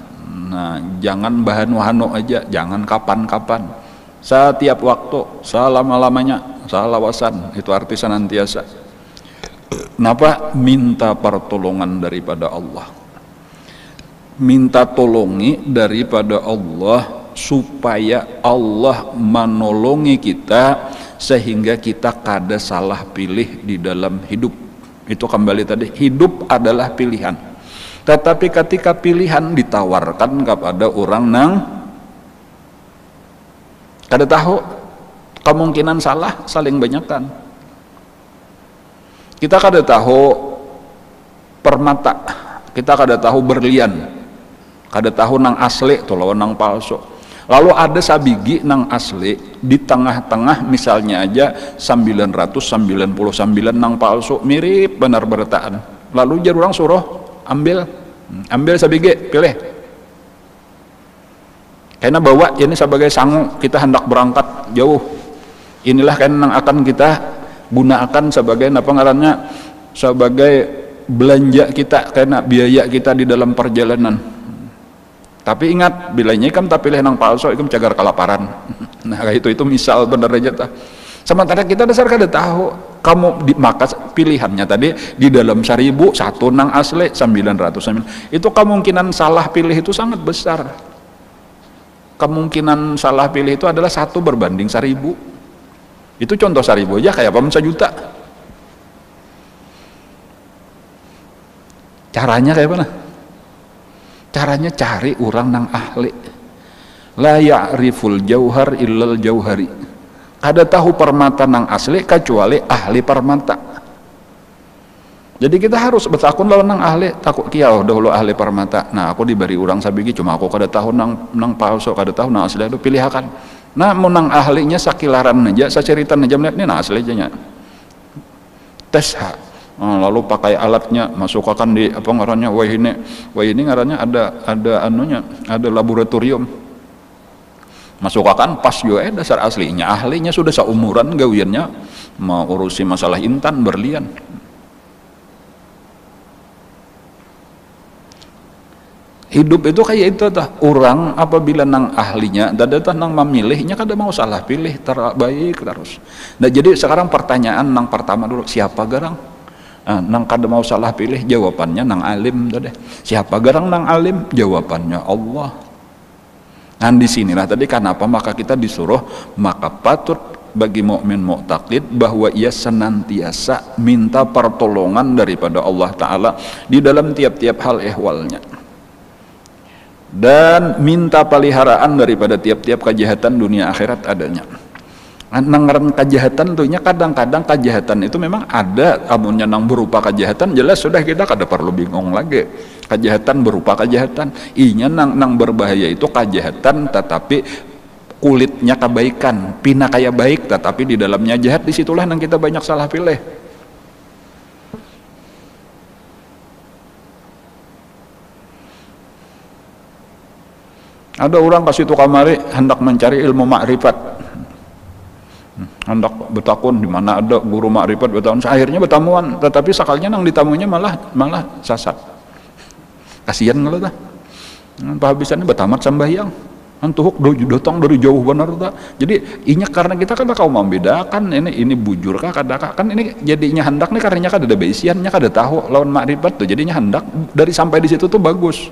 Nah jangan bahan-wahano aja, jangan kapan-kapan, setiap waktu, selama-lamanya salawasan, itu arti senantiasa. Kenapa? Minta pertolongan daripada Allah, minta tolongi daripada Allah supaya Allah menolongi kita sehingga kita kada salah pilih di dalam hidup. Itu kembali tadi, hidup adalah pilihan. Tetapi ketika pilihan ditawarkan kepada orang nang kada tahu, kemungkinan salah saling banyakkan. Kita kada tahu permata, kita kada tahu berlian, kada tahu nang asli tuh lawan nang palsu. Lalu ada sabigi nang asli, di tengah-tengah misalnya aja 999 nang palsu, mirip benar bertaan. Lalu jar orang suruh ambil sabigi, pilih. Karena bawa ini sebagai sangu, kita hendak berangkat jauh. Inilah kan yang akan kita gunakan sebagai apa ngarannya, sebagai belanja kita, karena biaya kita di dalam perjalanan. Tapi ingat, bila nyikam tak pilih nang palsu, itu mencagar kelaparan. Nah itu misal bener aja ta. Sementara kita dasar kada tahu, kamu maka pilihannya tadi di dalam 1000 satu nang asli 900. Itu kemungkinan salah pilih itu sangat besar. Kemungkinan salah pilih itu adalah 1 berbanding 1000. Itu contoh 1000 aja kayak apa 1 juta. Caranya kayak mana? Caranya cari orang nang ahli. La ya'riful jauhar illal jauhari. Kada tahu permata nang asli kecuali ahli permata. Jadi kita harus bertakun lawan nang ahli, takut kiau dahulu ahli permata. Nah aku diberi orang sabigi, cuma aku kada tahu nang palsu, kada tahu nang asli, itu pilihakan. Nah mau nang ahlinya sakilaran aja, sacerita aja melihat ini nang asli aja nya. Tes lalu pakai alatnya, masukkan di apa ngarannya, wah ini ngarannya ada anunya, ada laboratorium, masukkan pas juga dasar aslinya, ahlinya sudah seumuran gawiannya, mau urusi masalah intan berlian. Hidup itu kayak itu tah, orang apabila nang ahlinya datang nang memilihnya kada mau salah pilih terbaik terus. Nah jadi sekarang pertanyaan nang pertama dulu, siapa garang? Nang kada mau salah pilih, jawabannya nang alim tadi. Siapa garang nang alim? Jawabannya Allah. Nah di sinilah tadi kenapa maka kita disuruh, maka patut bagi mukmin mu'taqid bahwa ia senantiasa minta pertolongan daripada Allah Ta'ala di dalam tiap-tiap hal ehwalnya, dan minta peliharaan daripada tiap-tiap kejahatan dunia akhirat adanya. Nanggaran kejahatan tuhnya kadang-kadang kejahatan itu memang ada, amunnya nang berupa kejahatan jelas sudah kita kada perlu bingung lagi. Kejahatan berupa kejahatan, inya nang berbahaya itu kejahatan tetapi kulitnya kebaikan, pina kayak baik tetapi di dalamnya jahat. Disitulah nang kita banyak salah pilih. Ada orang kasih tu kamari hendak mencari ilmu makrifat, hendak bertakun di mana ada guru makrifat bertahun, akhirnya bertamuan, tetapi sakalnya nang ditamunya malah sasat. Kasihan kalau dah. Pahabisannya bertamat sambayang. Antuhuk datang dari jauh benar ta. Jadi inya karena kita kan kau membedakan ini bujur kah kada kan ini jadinya hendak nih karena kada ada beisiannya, kada tahu lawan makrifat tuh, jadinya hendak dari sampai di situ tuh bagus.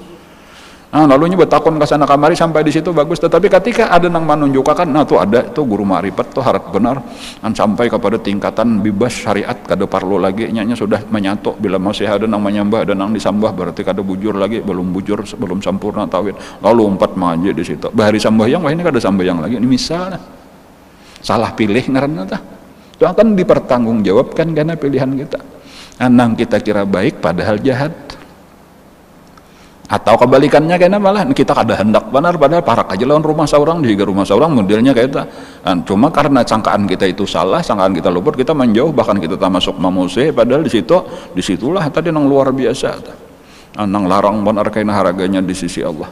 Nah, lalunya bertakun ke sana kamari sampai di situ bagus, tetapi ketika ada nang menunjukkan, nah tuh ada tuh guru makrifat tuh harap benar, sampai kepada tingkatan bebas syariat kada perlu lagi, nyanya sudah menyatu, bila masih ada nang menyembah ada nang disambah berarti kada bujur lagi, belum bujur, belum sempurna tauhid, lalu umpat maja di situ. Bahari sambayang, wah ini kada sambayang lagi, ini misalnya salah pilih ngaranna tah. Itu akan dipertanggungjawabkan karena pilihan kita. Nang kita kira baik padahal jahat. Atau kebalikannya kayaknya malah kita kada hendak benar padahal parak aja lawan rumah seorang, juga rumah seorang modelnya kayak itu. Cuma karena sangkaan kita itu salah, sangkaan kita luput, kita menjauh, bahkan kita tak masuk mamuse, padahal disitulah tadi nang luar biasa, nang larang benar kayaknya harganya di sisi Allah.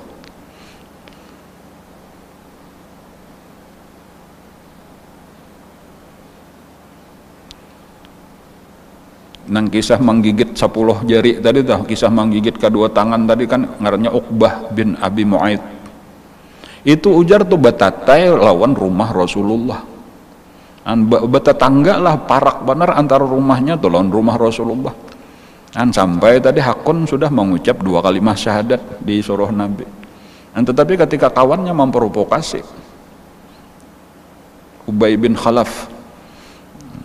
Nang kisah menggigit 10 jari tadi tuh, kisah menggigit kedua tangan tadi kan ngarannya Uqbah bin Abi Mu'aid. Itu ujar tuh batatai lawan rumah Rasulullah. Betetangga lah parak benar antara rumahnya tuh lawan rumah Rasulullah. Sampai tadi Hakun sudah mengucap 2 kalimat syahadat di surah Nabi. Tetapi ketika kawannya memprovokasi, Ubay bin Khalaf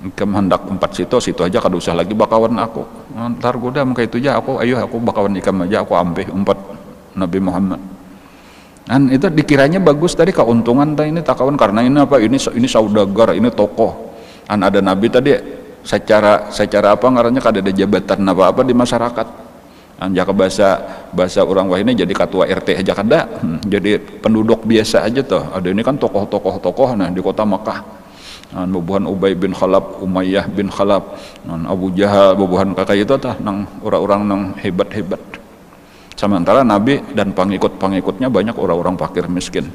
hendak 4 situ aja kada usah lagi bakawan aku, ntar goda kayak itu aja aku, ayo aku bakawan ikam aja, aku ampe 4 Nabi Muhammad. Dan itu dikiranya bagus tadi keuntungan tadi ini takawan, karena ini apa, ini saudagar, ini tokoh. Ada Nabi tadi secara apa ngarannya kada ada jabatan apa di masyarakat. Jaka bahasa orang wah ini jadi ketua RT aja kada, jadi penduduk biasa aja tuh. Ada ini kan tokoh nah di kota Makkah. Bubuhan Ubay bin Khalaf, Umayyah bin Khalaf, Abu Jahal, bubuhan kakak itu tah nang orang-orang nang hebat-hebat. Sementara Nabi dan pengikut-pengikutnya banyak orang-orang fakir miskin.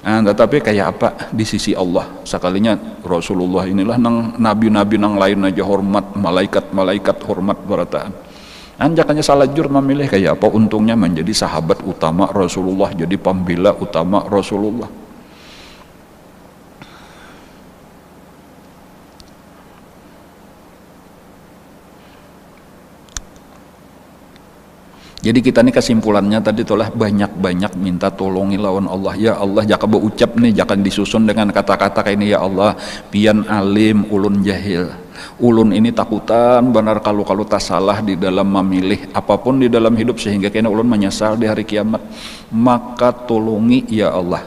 Tetapi kayak apa di sisi Allah, sekalinya Rasulullah inilah nang nabi-nabi nang lain aja hormat, malaikat hormat berataan. Anjakannya salajur memilih kayak apa untungnya menjadi sahabat utama Rasulullah, jadi pembela utama Rasulullah. Jadi kita nih kesimpulannya tadi itulah banyak-banyak minta tolongi lawan Allah. Ya Allah, jaka berucap nih, jangan disusun dengan kata-kata kayak ini, ya Allah pian alim ulun jahil, ulun ini takutan benar kalau tak salah di dalam memilih apapun di dalam hidup sehingga kena ulun menyesal di hari kiamat. Maka tolongi ya Allah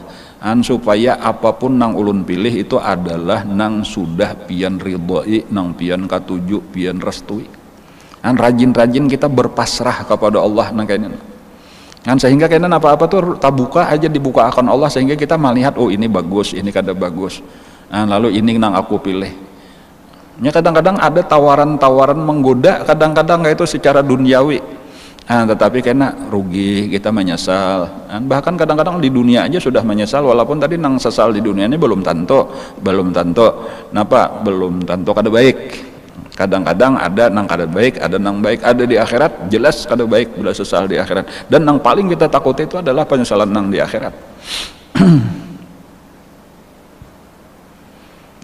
supaya apapun nang ulun pilih itu adalah nang sudah pian ridhoi, nang pian katuju, pian restui. Rajin-rajin kita berpasrah kepada Allah sehingga kena apa-apa tuh tabuka aja dibuka akan Allah, sehingga kita melihat oh ini bagus, ini kada bagus, lalu ini nang aku pilih. Kadang-kadang ada tawaran-tawaran menggoda, kadang-kadang itu secara duniawi, tetapi kena rugi, kita menyesal. Bahkan kadang-kadang di dunia aja sudah menyesal, walaupun tadi nang sesal di dunia ini belum tentu kada baik. Kadang-kadang ada nang kada baik, ada nang baik, ada di akhirat jelas kada baik bila sesal di akhirat. Dan nang paling kita takuti itu adalah penyesalan nang di akhirat.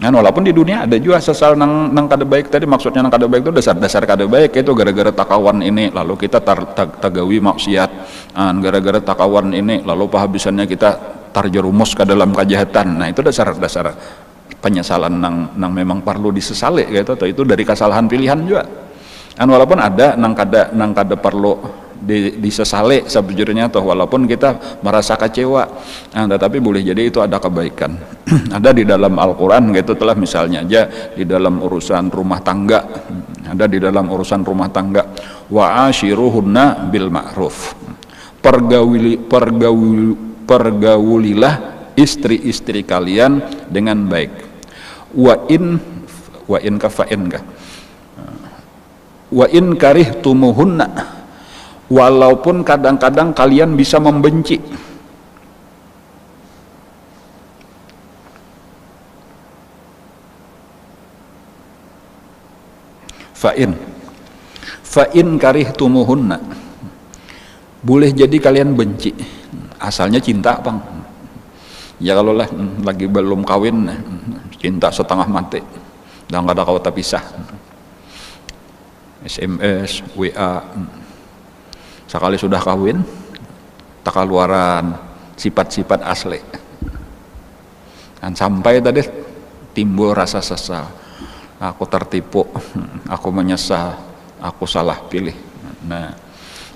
Walaupun di dunia ada juga sesal nang kada baik tadi, maksudnya nang kada baik itu dasar kada baik itu gara-gara takawan ini lalu kita tagawi maksiat, gara-gara takawan ini lalu pahabisannya kita terjerumus ke dalam kejahatan. Nah itu dasar penyesalan nang memang perlu disesali gitu, atau itu dari kesalahan pilihan juga. Walaupun ada nang kada perlu disesali sebujurnya toh, walaupun kita merasa kecewa, tetapi boleh jadi itu ada kebaikan. Ada di dalam Al-Qur'an gitu telah, misalnya aja di dalam urusan rumah tangga, wa ashiruhunna bil ma'ruf, pergaulilah istri-istri kalian dengan baik. Wa in karihtumuhunna, walaupun kadang-kadang kalian bisa membenci. Fa in karihtumuhunna, boleh jadi kalian benci, asalnya cinta bang. Ya kalau lah lagi belum kawin, cinta setengah mati, dan kada kau pisah, SMS, WA. Sekali sudah kawin, tak keluaran sifat-sifat asli. Sampai tadi timbul rasa sesal, aku tertipu, aku menyesal, aku salah pilih. Nah,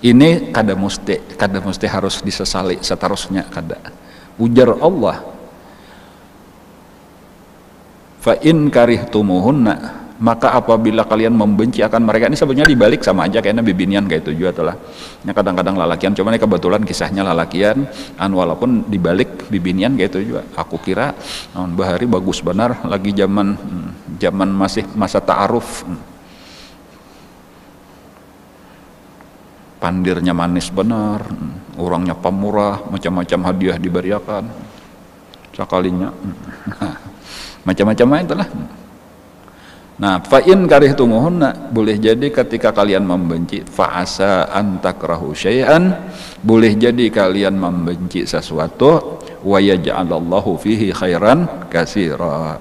ini kada mesti harus disesali seterusnya kada. Ujar Allah, fa in karihtumuhunna, maka apabila kalian membenci akan mereka. Ini sebenarnya dibalik sama aja kayaknya bibinian kayak itu juga telah. Kadang-kadang lalakian, cuma ini kebetulan kisahnya lalakian, walaupun dibalik bibinian kayak itu juga. Aku kira bahari bagus benar lagi zaman masih masa ta'aruf. Pandirnya manis benar, orangnya pemurah, macam-macam hadiah diberiakan sekalinya, macam-macam itulah. Nah, fa in karihtumuhunna, boleh jadi ketika kalian membenci, fa asa an takrahu syai'an, boleh jadi kalian membenci sesuatu, wa yaj'alallahu fihi khairan katsira.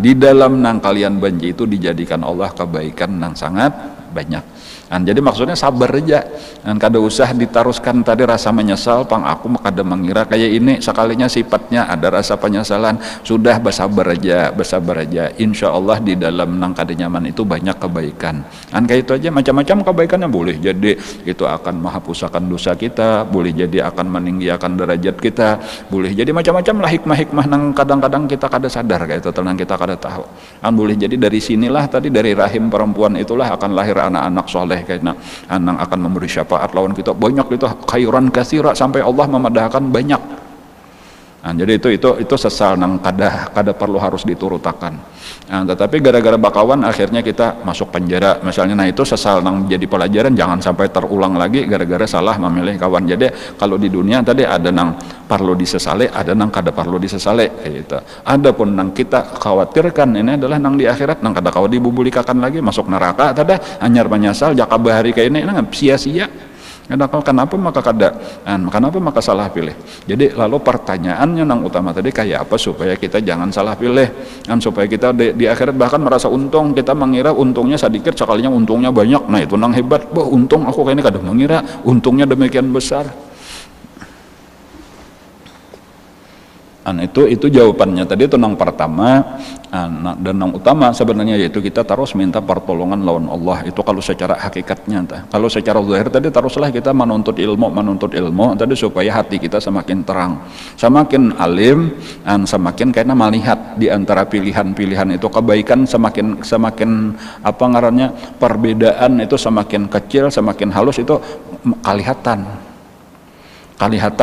Di dalam nang kalian benci itu dijadikan Allah kebaikan nang sangat banyak. Jadi maksudnya sabar aja, kada usah diteruskan tadi rasa menyesal, pang aku kada mengira kayak ini, sekalinya sifatnya ada rasa penyesalan, sudah bersabar aja, insya Allah di dalam nang kada nyaman itu banyak kebaikan. Kayak itu aja, macam-macam kebaikannya boleh jadi itu akan menghapuskan dosa kita, boleh jadi akan meninggikan derajat kita, boleh jadi macam-macam lah hikmah-hikmah nang kadang-kadang kita kada sadar kayak itu, tenang kita kada tahu. Boleh jadi dari sinilah tadi dari rahim perempuan itulah akan lahir anak-anak soleh, karena anak akan memberi syafaat lawan kita banyak, itu khairan katsira sampai Allah memadahkan banyak. Jadi itu sesal nang kada perlu harus diturutakan. Tetapi gara-gara bakawan akhirnya kita masuk penjara misalnya, itu sesal nang jadi pelajaran jangan sampai terulang lagi gara-gara salah memilih kawan. Jadi kalau di dunia tadi ada nang perlu disesali, ada nang kada perlu disesali kayak gitu. Adapun nang kita khawatirkan ini adalah nang di akhirat, nang kada kau dibubulikakan lagi masuk neraka, tada anyar menyesal jaka bahari kayak ini nang sia-sia. Kenapa maka salah pilih. Jadi lalu pertanyaannya nang utama tadi kayak apa supaya kita jangan salah pilih, supaya kita di akhirat bahkan merasa untung. Kita mengira untungnya sedikit, sekalinya untungnya banyak. Nah itu nang hebat, untung aku kayaknya kada mengira untungnya demikian besar. Itu jawabannya tadi itu nang pertama. Dan nang utama sebenarnya yaitu kita terus minta pertolongan lawan Allah, itu kalau secara hakikatnya. Kalau secara zahir tadi teruslah kita menuntut ilmu tadi supaya hati kita semakin terang, semakin alim, dan semakin karena melihat di antara pilihan-pilihan itu kebaikan semakin apa ngarannya, perbedaan itu semakin kecil, semakin halus, itu kelihatan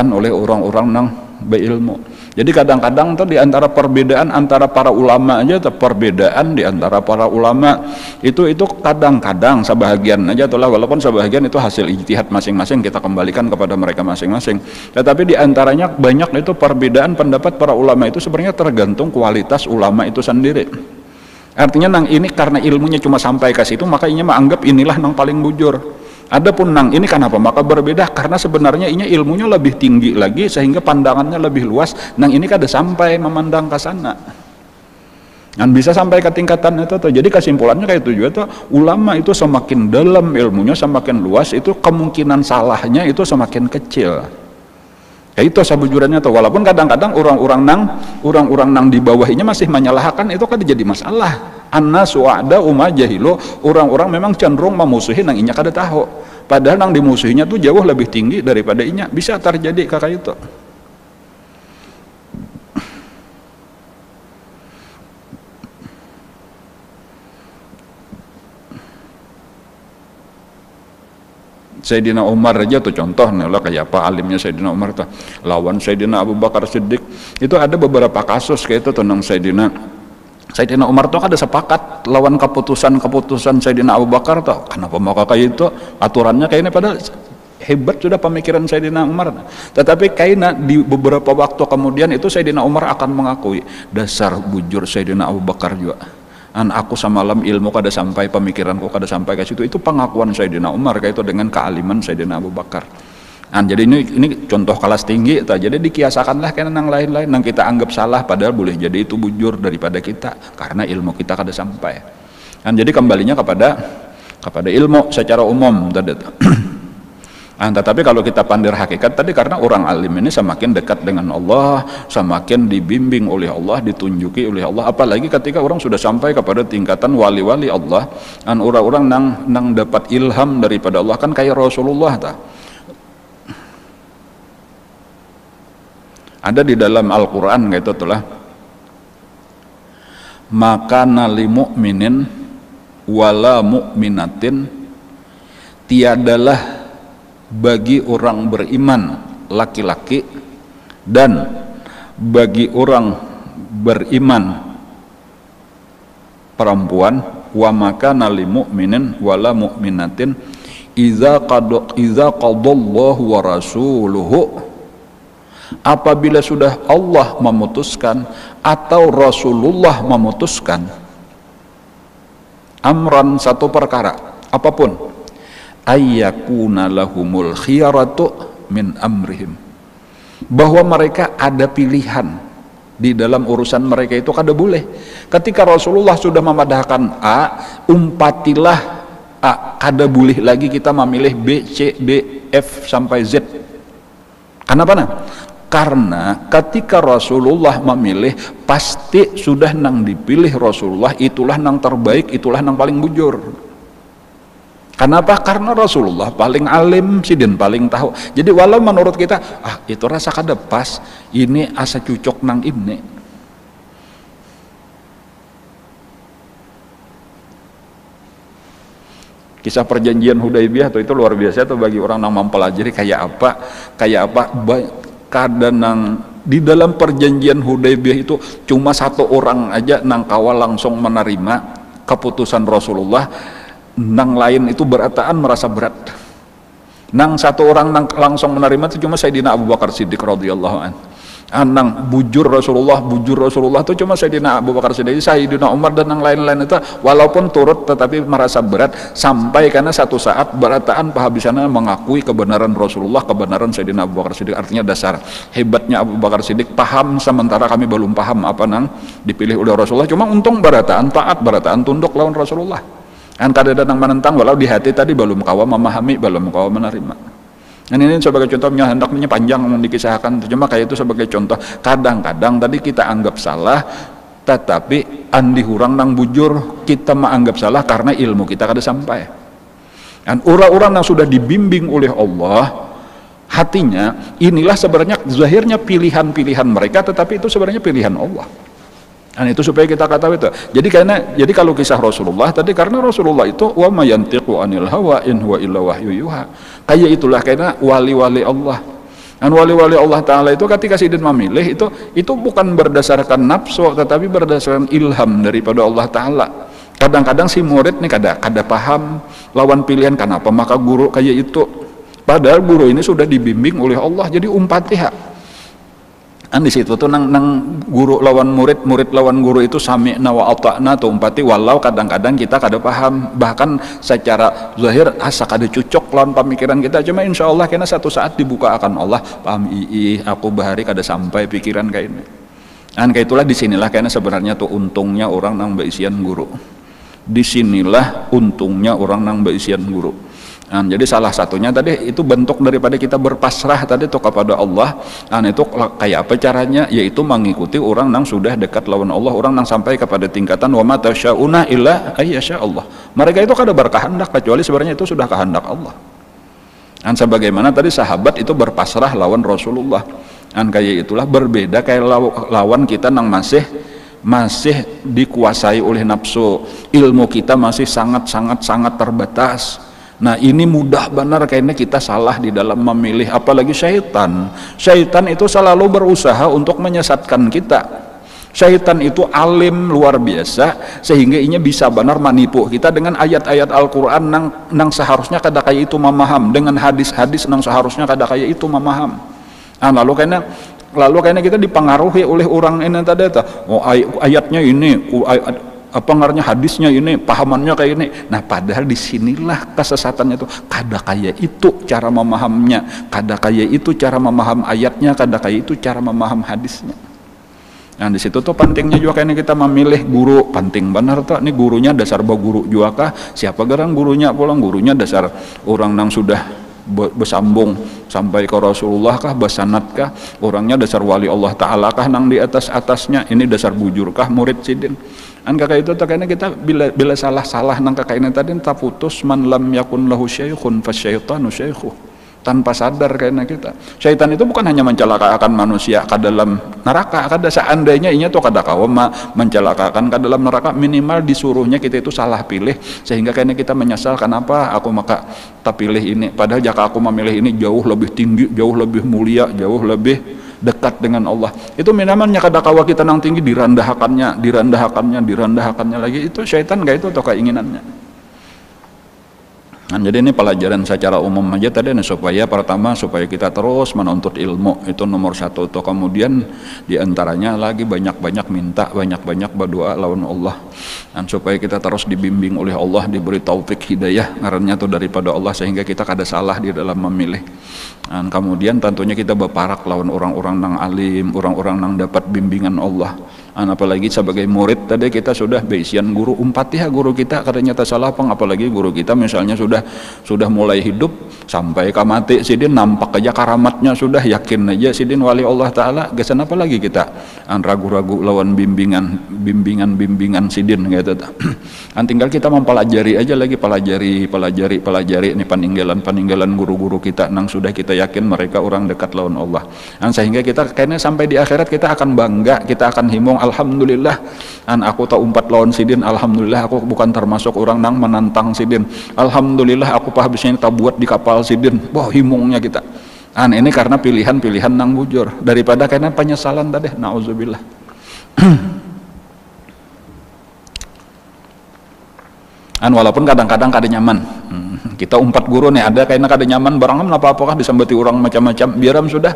oleh orang-orang nang berilmu. Jadi kadang-kadang tuh di antara perbedaan antara para ulama aja, perbedaan di antara para ulama itu kadang-kadang sebahagian aja tuh lah, walaupun sebahagian itu hasil ijtihad masing-masing, kita kembalikan kepada mereka masing-masing. Tetapi di antaranya banyak itu perbedaan pendapat para ulama itu sebenarnya tergantung kualitas ulama itu sendiri. Artinya nang ini karena ilmunya cuma sampai ke situ, maka ini menganggap inilah nang paling bujur. Adapun nang ini kenapa maka berbeda, karena sebenarnya ini ilmunya lebih tinggi lagi sehingga pandangannya lebih luas. Nang ini kada sampai memandang ke sana, dan bisa sampai ke tingkatan itu tuh. Jadi kesimpulannya kayak itu juga tuh, ulama itu semakin dalam ilmunya, semakin luas, itu kemungkinan salahnya itu semakin kecil. Kayak itu sebujurannya tuh. Walaupun kadang-kadang orang-orang nang di bawahnya masih menyalahkan, itu kan jadi masalah. Annas wa'da umma jahilu, orang-orang memang cenderung memusuhi nang inya kada tahu, padahal nang dimusuhinya tuh jauh lebih tinggi daripada inya. Bisa terjadi kakak itu. Sayyidina Umar aja tuh contoh nih lah, kayak apa alimnya Sayyidina Umar tuh lawan Sayyidina Abu Bakar Siddiq. Itu ada beberapa kasus kayak itu tentang Sayyidina Umar tuh ada sepakat lawan keputusan Sayyidina Abu Bakar tuh. Kenapa mau kayak itu aturannya kayak ini, padahal hebat sudah pemikiran Sayyidina Umar. Tetapi kayaknya di beberapa waktu kemudian itu Sayyidina Umar akan mengakui, dasar bujur Sayyidina Abu Bakar juga. Aku semalam ilmu kada sampai, pemikiranku kada sampai ke situ. Itu pengakuan Sayyidina Umar kayak itu dengan kealiman Sayyidina Abu Bakar. Jadi ini contoh kelas tinggi, jadi dikiasakanlah karena nang lain-lain nang kita anggap salah, padahal boleh jadi itu bujur daripada kita karena ilmu kita kada sampai. Jadi kembalinya kepada ilmu secara umum tadi. Tetapi kalau kita pandai hakikat tadi, karena orang alim ini semakin dekat dengan Allah, semakin dibimbing oleh Allah, ditunjuki oleh Allah, apalagi ketika orang sudah sampai kepada tingkatan wali-wali Allah, orang-orang nang dapat ilham daripada Allah, kan kayak Rasulullah ta. Ada di dalam Al-Quran kayak itu itulah, maka nali mu'minin wala mu'minatin, tiadalah bagi orang beriman laki-laki dan bagi orang beriman perempuan, wa maka nali mu'minin wala mu'minatin idza qadallahu wa rasuluhu, apabila sudah Allah memutuskan atau Rasulullah memutuskan amran, satu perkara apapun, ayyakuna lahumul khiyaratu min amrihim, bahwa mereka ada pilihan di dalam urusan mereka itu kada boleh. Ketika Rasulullah sudah memadahkan A, umpatilah A, kada boleh lagi kita memilih B, C, D, F sampai Z. Kenapa nah? Karena ketika Rasulullah memilih, pasti sudah nang dipilih Rasulullah itulah nang terbaik, itulah nang paling bujur. Kenapa? Karena Rasulullah paling alim, sidin paling tahu. Jadi walau menurut kita, itu rasa kada pas, ini asa cucok nang ini. Kisah perjanjian Hudaibiyah itu luar biasa tuh bagi orang yang mempelajari kayak apa kadang nang di dalam perjanjian Hudaibiyah itu cuma satu orang aja nang kawal langsung menerima keputusan Rasulullah, nang lain itu berataan merasa berat. Nang satu orang nang langsung menerima itu cuma Sayyidina Abu Bakar Siddiq radhiyallahu anhu. Nang bujur Rasulullah itu cuma Sayyidina Abu Bakar Siddiq, Sayyidina Umar dan yang lain-lain itu walaupun turut tetapi merasa berat, sampai karena satu saat berataan pahabisana mengakui kebenaran Rasulullah, kebenaran Sayyidina Abu Bakar Siddiq. Artinya dasar hebatnya Abu Bakar Siddiq, paham sementara kami belum paham apa nang dipilih oleh Rasulullah. Cuma untung berataan taat, berataan tunduk lawan Rasulullah. Kan kada datang menentang walau di hati tadi belum kawa memahami, belum kawa menerima. Dan ini sebagai contohnya, hendaknya panjang dikisahkan, cuma kayak itu sebagai contoh. Kadang-kadang tadi kita anggap salah, tetapi andi hurang nang bujur kita menganggap salah karena ilmu kita kada sampai. Dan orang-orang yang sudah dibimbing oleh Allah, hatinya inilah sebenarnya zahirnya pilihan-pilihan mereka, tetapi itu sebenarnya pilihan Allah. Dan itu supaya kita ketahui itu. Jadi kalau kisah Rasulullah tadi, karena Rasulullah itu wa mayantiqu anil hawa in huwa illa wahyu yuha. Kayak itulah karena wali-wali Allah. Dan wali-wali Allah Ta'ala itu ketika sidin memilih itu bukan berdasarkan nafsu, tetapi berdasarkan ilham daripada Allah Ta'ala. Kadang-kadang si murid nih kada paham lawan pilihan, kenapa maka guru kayak itu. Padahal guru ini sudah dibimbing oleh Allah, jadi umpatiha. Di situ tuh nang guru lawan murid, murid lawan guru itu sami'na wa ata'na tuh umpati, walau kadang-kadang kita kada paham, bahkan secara zahir asa kada cocok lawan pemikiran kita, cuma insya Allah kena satu saat dibuka akan Allah, paham aku bahari kada sampai pikiran kayak ini. Dan kayak itulah disinilah kayaknya sebenarnya tuh untungnya orang nang beisian guru. Disinilah untungnya orang nang beisian guru. Nah, jadi salah satunya tadi itu bentuk daripada kita berpasrah tadi tuh kepada Allah. Nah, itu kayak apa caranya? Yaitu mengikuti orang yang sudah dekat lawan Allah, orang yang sampai kepada tingkatan wa ma tasyauna illa ayyasha Allah. Mereka itu kada berkehendak kecuali sebenarnya itu sudah kehendak Allah. Dan sebagaimana tadi sahabat itu berpasrah lawan Rasulullah. Dan kayak itulah berbeda kayak lawan kita yang masih dikuasai oleh nafsu. Ilmu kita masih sangat terbatas. Nah, ini mudah benar kayaknya kita salah di dalam memilih, apalagi syaitan. Syaitan itu selalu berusaha untuk menyesatkan kita. Syaitan itu alim luar biasa sehingga inya bisa benar menipu kita dengan ayat-ayat Al-Qur'an nang seharusnya kada kayak itu memaham, dengan hadis-hadis nang seharusnya kada kayak itu memaham. Nah, lalu kayaknya kita dipengaruhi oleh orang ini tadi ayatnya ini, pengaruhnya hadisnya ini, pahamannya kayak ini. Nah, padahal disinilah kesesatannya itu. Kada kayak itu cara memahamnya, kada kayak itu cara memaham ayatnya, kada kayak itu cara memaham hadisnya. Nah, di situ tuh pentingnya juga kayaknya kita memilih guru. Penting benar tuh, ini gurunya dasar guru juga kah? Siapa garang gurunya? Pulang gurunya dasar orang yang sudah bersambung sampai ke Rasulullah kah, basanat kah, orangnya dasar wali Allah Ta'ala kah nang di atasnya, ini dasar bujur kah murid sidin. Kan kakak itu kayaknya kita bila salah nang kakak ini tadi tak putus man lam yakun lahu syaikhun fasyaitanu syaikhuh. Tanpa sadar kayaknya kita, syaitan itu bukan hanya mencelakakan manusia ke dalam neraka, kada seandainya inya tuh kada kawa mencelakakan ke dalam neraka, minimal disuruhnya kita itu salah pilih sehingga kayaknya kita menyesal, kenapa aku maka tak pilih ini, padahal jika aku memilih ini jauh lebih tinggi, jauh lebih mulia, jauh lebih dekat dengan Allah. Itu minimalnya kada kawa kita nang tinggi direndahkannya lagi, itu syaitan gak itu atau keinginannya. Nah, jadi ini pelajaran secara umum aja tadi nih, supaya pertama supaya kita terus menuntut ilmu, itu nomor satu tuh. Kemudian diantaranya lagi banyak-banyak minta, banyak-banyak berdoa lawan Allah, dan supaya kita terus dibimbing oleh Allah, diberi taufik hidayah ngarannya tuh daripada Allah sehingga kita kada salah di dalam memilih. Dan kemudian tentunya kita berparak lawan orang-orang nang alim, orang-orang nang dapat bimbingan Allah. apalagi sebagai murid tadi kita sudah beisian guru umpat ya guru kita katanya salah pang, apalagi guru kita misalnya sudah mulai hidup sampai mati sidin nampak aja karamatnya, sudah yakin aja sidin wali Allah Ta'ala, gesan apa lagi kita ragu-ragu lawan bimbingan sidin gitu. Tinggal kita mempelajari aja lagi, pelajari ini peninggalan guru-guru kita nang sudah kita yakin mereka orang dekat lawan Allah. Sehingga kita kayaknya sampai di akhirat kita akan bangga, kita akan himung, alhamdulillah aku tak umpat lawan sidin, alhamdulillah aku bukan termasuk orang nang menantang sidin, alhamdulillah aku habisnya tak buat di kapal sidin. Wah, himungnya kita ini karena pilihan-pilihan nang bujur daripada kayaknya penyesalan tadi, na'udzubillah. Walaupun kadang-kadang kada nyaman, kita umpat guru nih ada kayaknya kada nyaman barangnya apa-apakah disambati orang macam-macam, biaram sudah.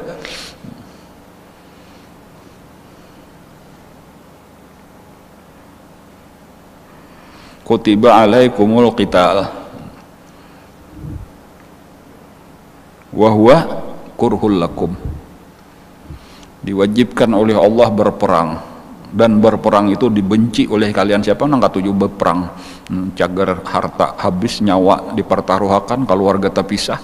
Kutiba alaikumul qital wa huwa kurhul lakum, diwajibkan oleh Allah berperang, dan berperang itu dibenci oleh kalian. Siapa nang katuju berperang, cagar harta habis, nyawa dipertaruhkan, keluarga terpisah.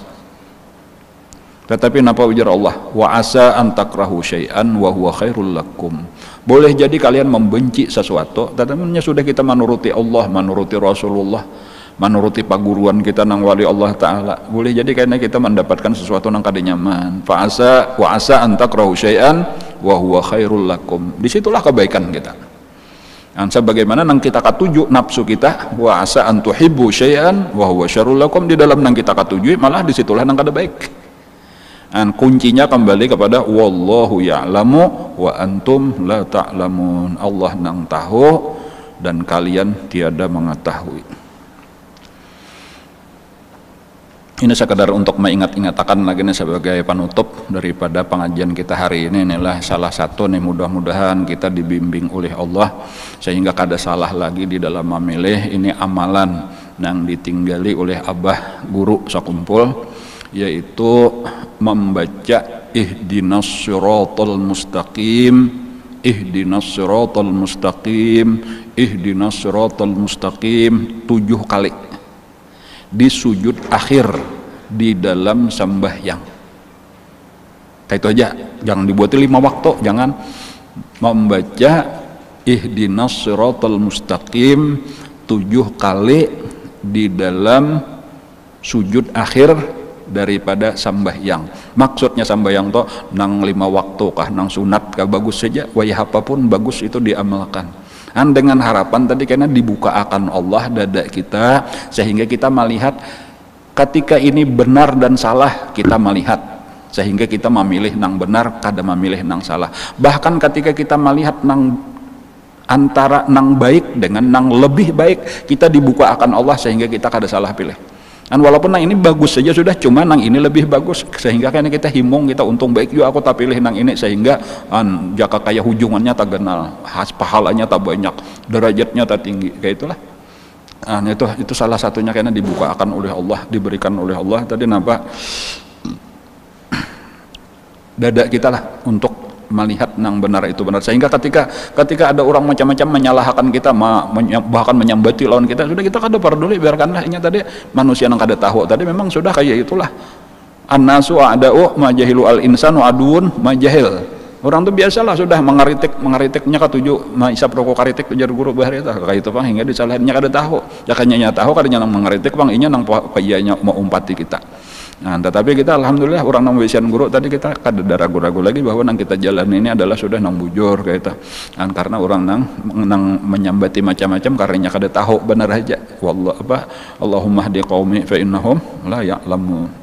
Tetapi napa ujar Allah, wa asa an takrahu syai'an wa huwa khairul lakum, boleh jadi kalian membenci sesuatu, tetapi sudah kita menuruti Allah, menuruti Rasulullah, menuruti paguruan kita nang wali Allah Ta'ala, boleh jadi karena kita mendapatkan sesuatu nang kada nyaman. Wa asa an takrahu syai'an wa huwa khairul lakum, disitulah kebaikan kita. Sebagaimana nang kita katuju nafsu kita, wa asa an tuhibbu syai'an wa huwa syarrul lakum, di dalam nang kita katuju malah disitulah nang kada baik. Kuncinya kembali kepada wallahu ya'lamu wa antum la ta'lamun, Allah nang tahu dan kalian tiada mengetahui. Ini sekadar untuk mengingat-ingatkan lagi nih sebagai penutup daripada pengajian kita hari ini. Inilah salah satu nih, mudah-mudahan kita dibimbing oleh Allah sehingga kada salah lagi di dalam memilih. Ini amalan yang ditinggali oleh abah guru sakumpul, yaitu membaca ihdinas siratal mustaqim, ihdinas siratal mustaqim, ihdinas siratal mustaqim 7 kali di sujud akhir di dalam sembahyang. Kayak itu aja, jangan dibuat 5 waktu, jangan. Membaca ihdinas siratal mustaqim 7 kali di dalam sujud akhir daripada sambahyang. Maksudnya sambahyang to nang 5 waktu kah, nang sunat kah, bagus saja, wayah apapun bagus itu diamalkan. Dengan harapan tadi karena dibuka akan Allah dada kita sehingga kita melihat ketika ini benar dan salah, kita melihat sehingga kita memilih nang benar, kada memilih nang salah. Bahkan ketika kita melihat nang antara nang baik dengan nang lebih baik, kita dibuka akan Allah sehingga kita kada salah pilih. Walaupun nang ini bagus saja sudah, cuma nang ini lebih bagus sehingga kayaknya kita himung, kita untung baik juga aku tak pilih nang ini, sehingga jaka kayak hujungannya tak kenal, pahalanya tak banyak, derajatnya tak tinggi, kayak itulah. Itu salah satunya karena dibuka akan oleh Allah, diberikan oleh Allah tadi nampak dada kita lah untuk melihat nang benar itu benar, sehingga ketika ada orang macam-macam menyalahkan kita, bahkan menyambati lawan kita, sudah kita kada peduli, biarkanlah. Ini tadi manusia yang kada tahu tadi memang sudah kayak itulah. An-nasu a'da'u ma jahilu al-insanu aduun ma jahil. Orang tuh biasalah sudah mengeritiknya katuju isap rokok karitik ujar guru bahari itu kayak itu Bang, hingga disalahinnya kada tahu. Jakanya tahu kadanya nang mengeritik Bang, inya nang payanya mau umpati kita. Tetapi kita alhamdulillah orang nang wisian guru tadi kita kada ragu-ragu lagi bahwa nang kita jalan ini adalah sudah nang bujur kayak itu. Karena orang nang menyambati macam-macam karena kada tahu benar aja. Allahumma hdi qaumi fa innahum la ya'lamun.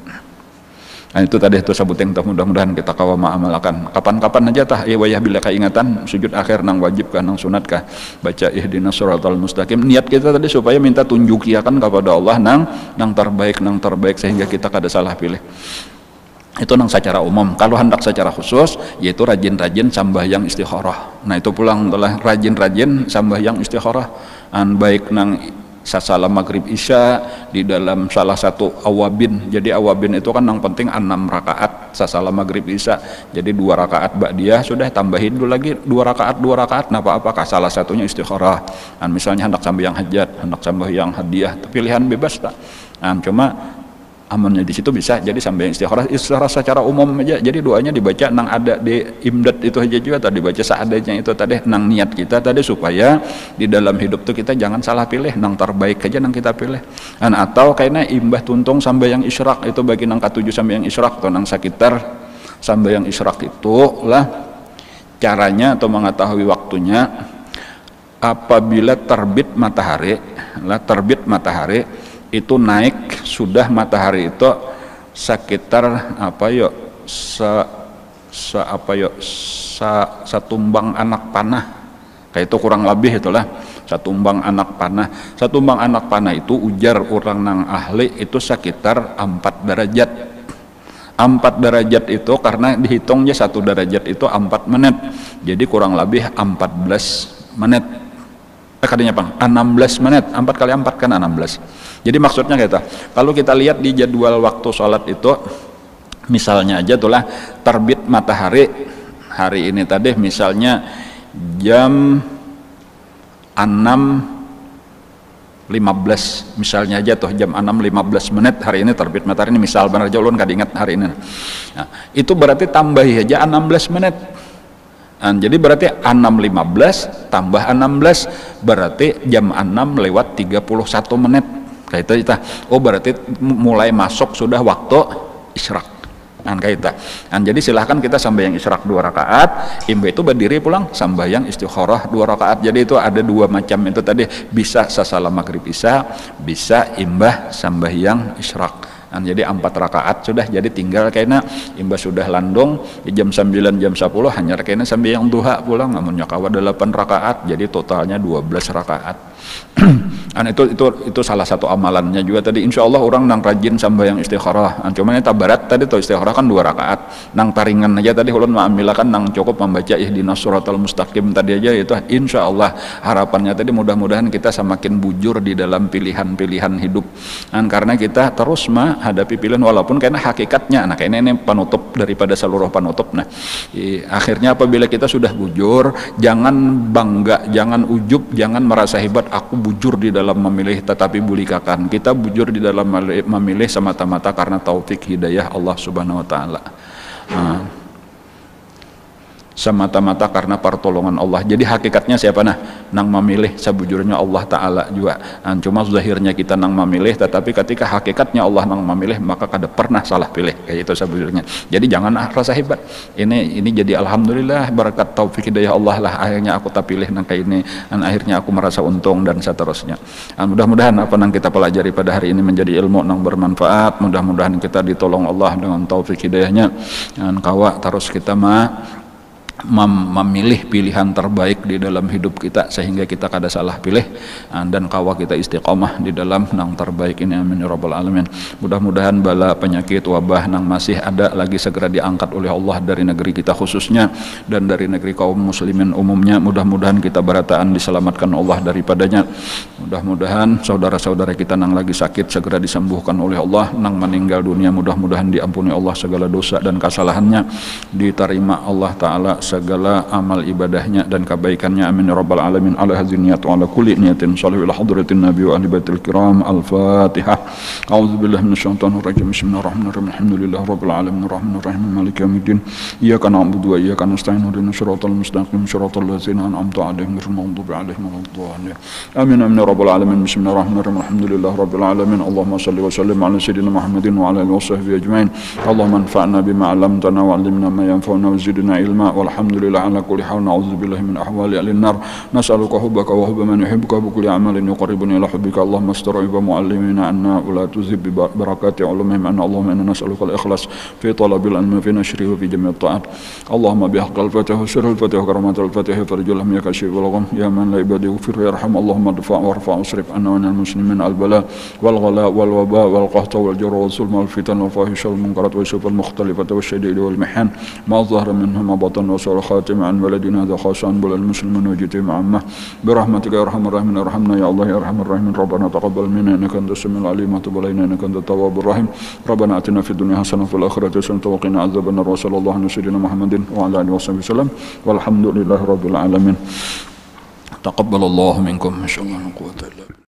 Itu tadi itu sebutin, mudah-mudahan kita kawa ma'amalkan. Kapan-kapan aja tah wayah bila keingatan sujud akhir nang wajib kah nang sunat kah baca ihdinas siratal mustaqim. Niat kita tadi supaya minta tunjukiakan kepada Allah nang terbaik sehingga kita kada salah pilih. Itu nang secara umum. Kalau hendak secara khusus yaitu rajin-rajin sambahyang istikharah. Itu pulang telah rajin-rajin sambahyang istikharah. Baik nang sasalam maghrib isya di dalam salah satu awabin. Jadi awabin itu kan yang penting 6 rakaat sasalam maghrib isya, jadi 2 rakaat ba'diyah, sudah tambahin dulu lagi 2 rakaat apa-apa, salah satunya istikharah. Misalnya hendak sambil yang hajat, hendak sambil yang hadiah, pilihan bebas tak. Cuma amannya di situ bisa jadi sambil yang istikharah secara umum aja. Jadi doanya dibaca nang ada di imdad itu aja juga, tadi dibaca seadanya itu tadi, nang niat kita tadi supaya di dalam hidup tuh kita jangan salah pilih, nang terbaik aja nang kita pilih. Atau kayaknya imbah tuntung sampai yang isyraq itu bagi nang ke-7 sampai yang isyraq atau nang sekitar sampai yang isyraq itu lah caranya atau mengetahui waktunya apabila terbit matahari itu naik sudah matahari itu sekitar satumbang anak panah, kayak itu kurang lebih itulah satumbang anak panah itu ujar orang nang ahli itu sekitar 4 derajat. 4 derajat itu karena dihitungnya 1 derajat itu 4 menit, jadi kurang lebih 14 menit. Katanya Bang, 16 menit, 4 kali 4 kan 16. Jadi maksudnya kita, kalau kita lihat di jadwal waktu sholat itu, misalnya aja tulah terbit matahari hari ini tadi misalnya jam 6.15, misalnya aja tuh jam 6.15 menit hari ini terbit matahari ini, misal benar aja ulun kad ingat hari ini. Nah, itu berarti tambahi aja 16 menit. Jadi berarti 6.15 tambah 16 berarti jam 6:31 menit. Kayak itu kita. Oh berarti mulai masuk sudah waktu isyraq. Kayak itu. Jadi silahkan kita sambayang isyraq 2 rakaat, imbah itu berdiri pulang sambayang istikharah 2 rakaat. Jadi itu ada 2 macam itu tadi, bisa sasalam maghrib isya, bisa imbah sambayang isyraq. Jadi 4 rakaat sudah, jadi tinggal kayaknya imbah sudah landung di jam 9 jam 10 hanya kayaknya sambil yang duha pulang, namun nyakawa 8 rakaat, jadi totalnya 12 rakaat. Itu salah satu amalannya juga tadi, insya Allah orang nang rajin sambil yang istikharah. Cuman itu barat tadi tuh istikharah kan 2 rakaat, nang taringan aja tadi ulun ma'amilakan nang cukup membaca ihdinas siratal mustaqim tadi aja, itu insya Allah harapannya tadi mudah-mudahan kita semakin bujur di dalam pilihan-pilihan hidup. Karena kita terus hadapi pilihan walaupun karena hakikatnya kayaknya ini penutup daripada seluruh penutup. Akhirnya apabila kita sudah bujur, jangan bangga, jangan ujub, jangan merasa hebat aku bujur di dalam memilih, tetapi bulikakan kita bujur di dalam memilih semata-mata karena taufik hidayah Allah Subhanahu wa taala. Semata-mata karena pertolongan Allah. Jadi hakikatnya siapa nang memilih sebujurnya Allah Ta'ala juga. Cuma zahirnya kita nang memilih, tetapi ketika hakikatnya Allah nang memilih maka kada pernah salah pilih, kayak itu sebujurnya. Jadi jangan rasa hebat. Ini jadi alhamdulillah berkat taufik hidayah Allah lah akhirnya aku tak pilih nang kayak ini, dan akhirnya aku merasa untung dan seterusnya. Mudah-mudahan apa nang kita pelajari pada hari ini menjadi ilmu nang bermanfaat. Mudah-mudahan kita ditolong Allah dengan taufik hidayahnya, dan kawa terus kita memilih pilihan terbaik di dalam hidup kita sehingga kita kada salah pilih, dan kawa kita istiqomah di dalam nang terbaik ini, amin ya rabbal alamin. Mudah-mudahan bala penyakit wabah nang masih ada lagi segera diangkat oleh Allah dari negeri kita khususnya dan dari negeri kaum muslimin umumnya. Mudah-mudahan kita berataan diselamatkan Allah daripadanya. Mudah-mudahan saudara-saudara kita nang lagi sakit segera disembuhkan oleh Allah, nang meninggal dunia mudah-mudahan diampuni Allah segala dosa dan kesalahannya, diterima Allah Ta'ala segala amal ibadahnya dan kebaikannya, amin ya rabbal alamin. Ala hadzal niyat wa ala kulli niyatin shalih ila hadratin nabi wa ahli baitil kiram. Al-Fatihah. A'udzubillahi minasyaitonir rajim. Bismillahirrahmanirrahim. Alhamdulillahi rabbil alamin arrahmanir rahim maliki yaumiddin. Iyyaka na'budu wa iyyaka nasta'in. Ihdinas siratal mustaqim siratal ladzina an'amta 'alaihim ghairil maghdubi 'alaihim waladdallin. Amin amin ya rabbal alamin. Bismillahirrahmanirrahim. Alhamdulillahi rabbil alamin. Allahumma shalli wa sallim ala sayyidina Muhammadin wa ala alihi wa sahbihi ajmain. Allahumma anfa'na bima 'allamtana wa 'allimna ma yanfa'una wa zidna ilma. Alhamdulillah ala kulli hal. Na'udzubillahi min ahwali ahli nar. Nas'aluka hubbaka wa hubba man yuhibbuka bi kulli amalin yuqarribuna ila hubbika. Allahumma astur bi muallimina anna wa la tuzib bi barakati ulumihim anna. Allahumma inna nas'aluka al-ikhlas fi talabil ilmi fi nashrihi wa fi jami' at-ta'at. Allahumma bi haqqil fatih wa sirril fatih wa karamatil fatih farjul lam yakashiful gham ya man la ibadi yaghfir yarham. Allahumma dfa' warfa' usrif anna wa al muslimin al-bala wal ghala wal waba wal qahta wal jura wal sulma wal fitan wal fahisha wal munkarat wa shufal mukhtalifat wa shadid wal mihan ma dhahara minhum ma batan wa وسوء الخاتم عن ولدنا هذا خاص عن بلد المسلمين وجيتهم عامة برحمتك يا أرحم الراحمين ارحمنا يا الله يا أرحم الراحمين ربنا تقبل منا إنك أنت السميع العليم وتب علينا إنك أنت التواب الرحيم ربنا آتنا في الدنيا حسنة وفي الآخرة حسنة وقنا عذاب النار وصلى الله على سيدنا محمد وعلى آله وصحبه وسلم والحمد لله رب العالمين تقبل الله منكم إن شاء الله. لا قوة إلا بالله.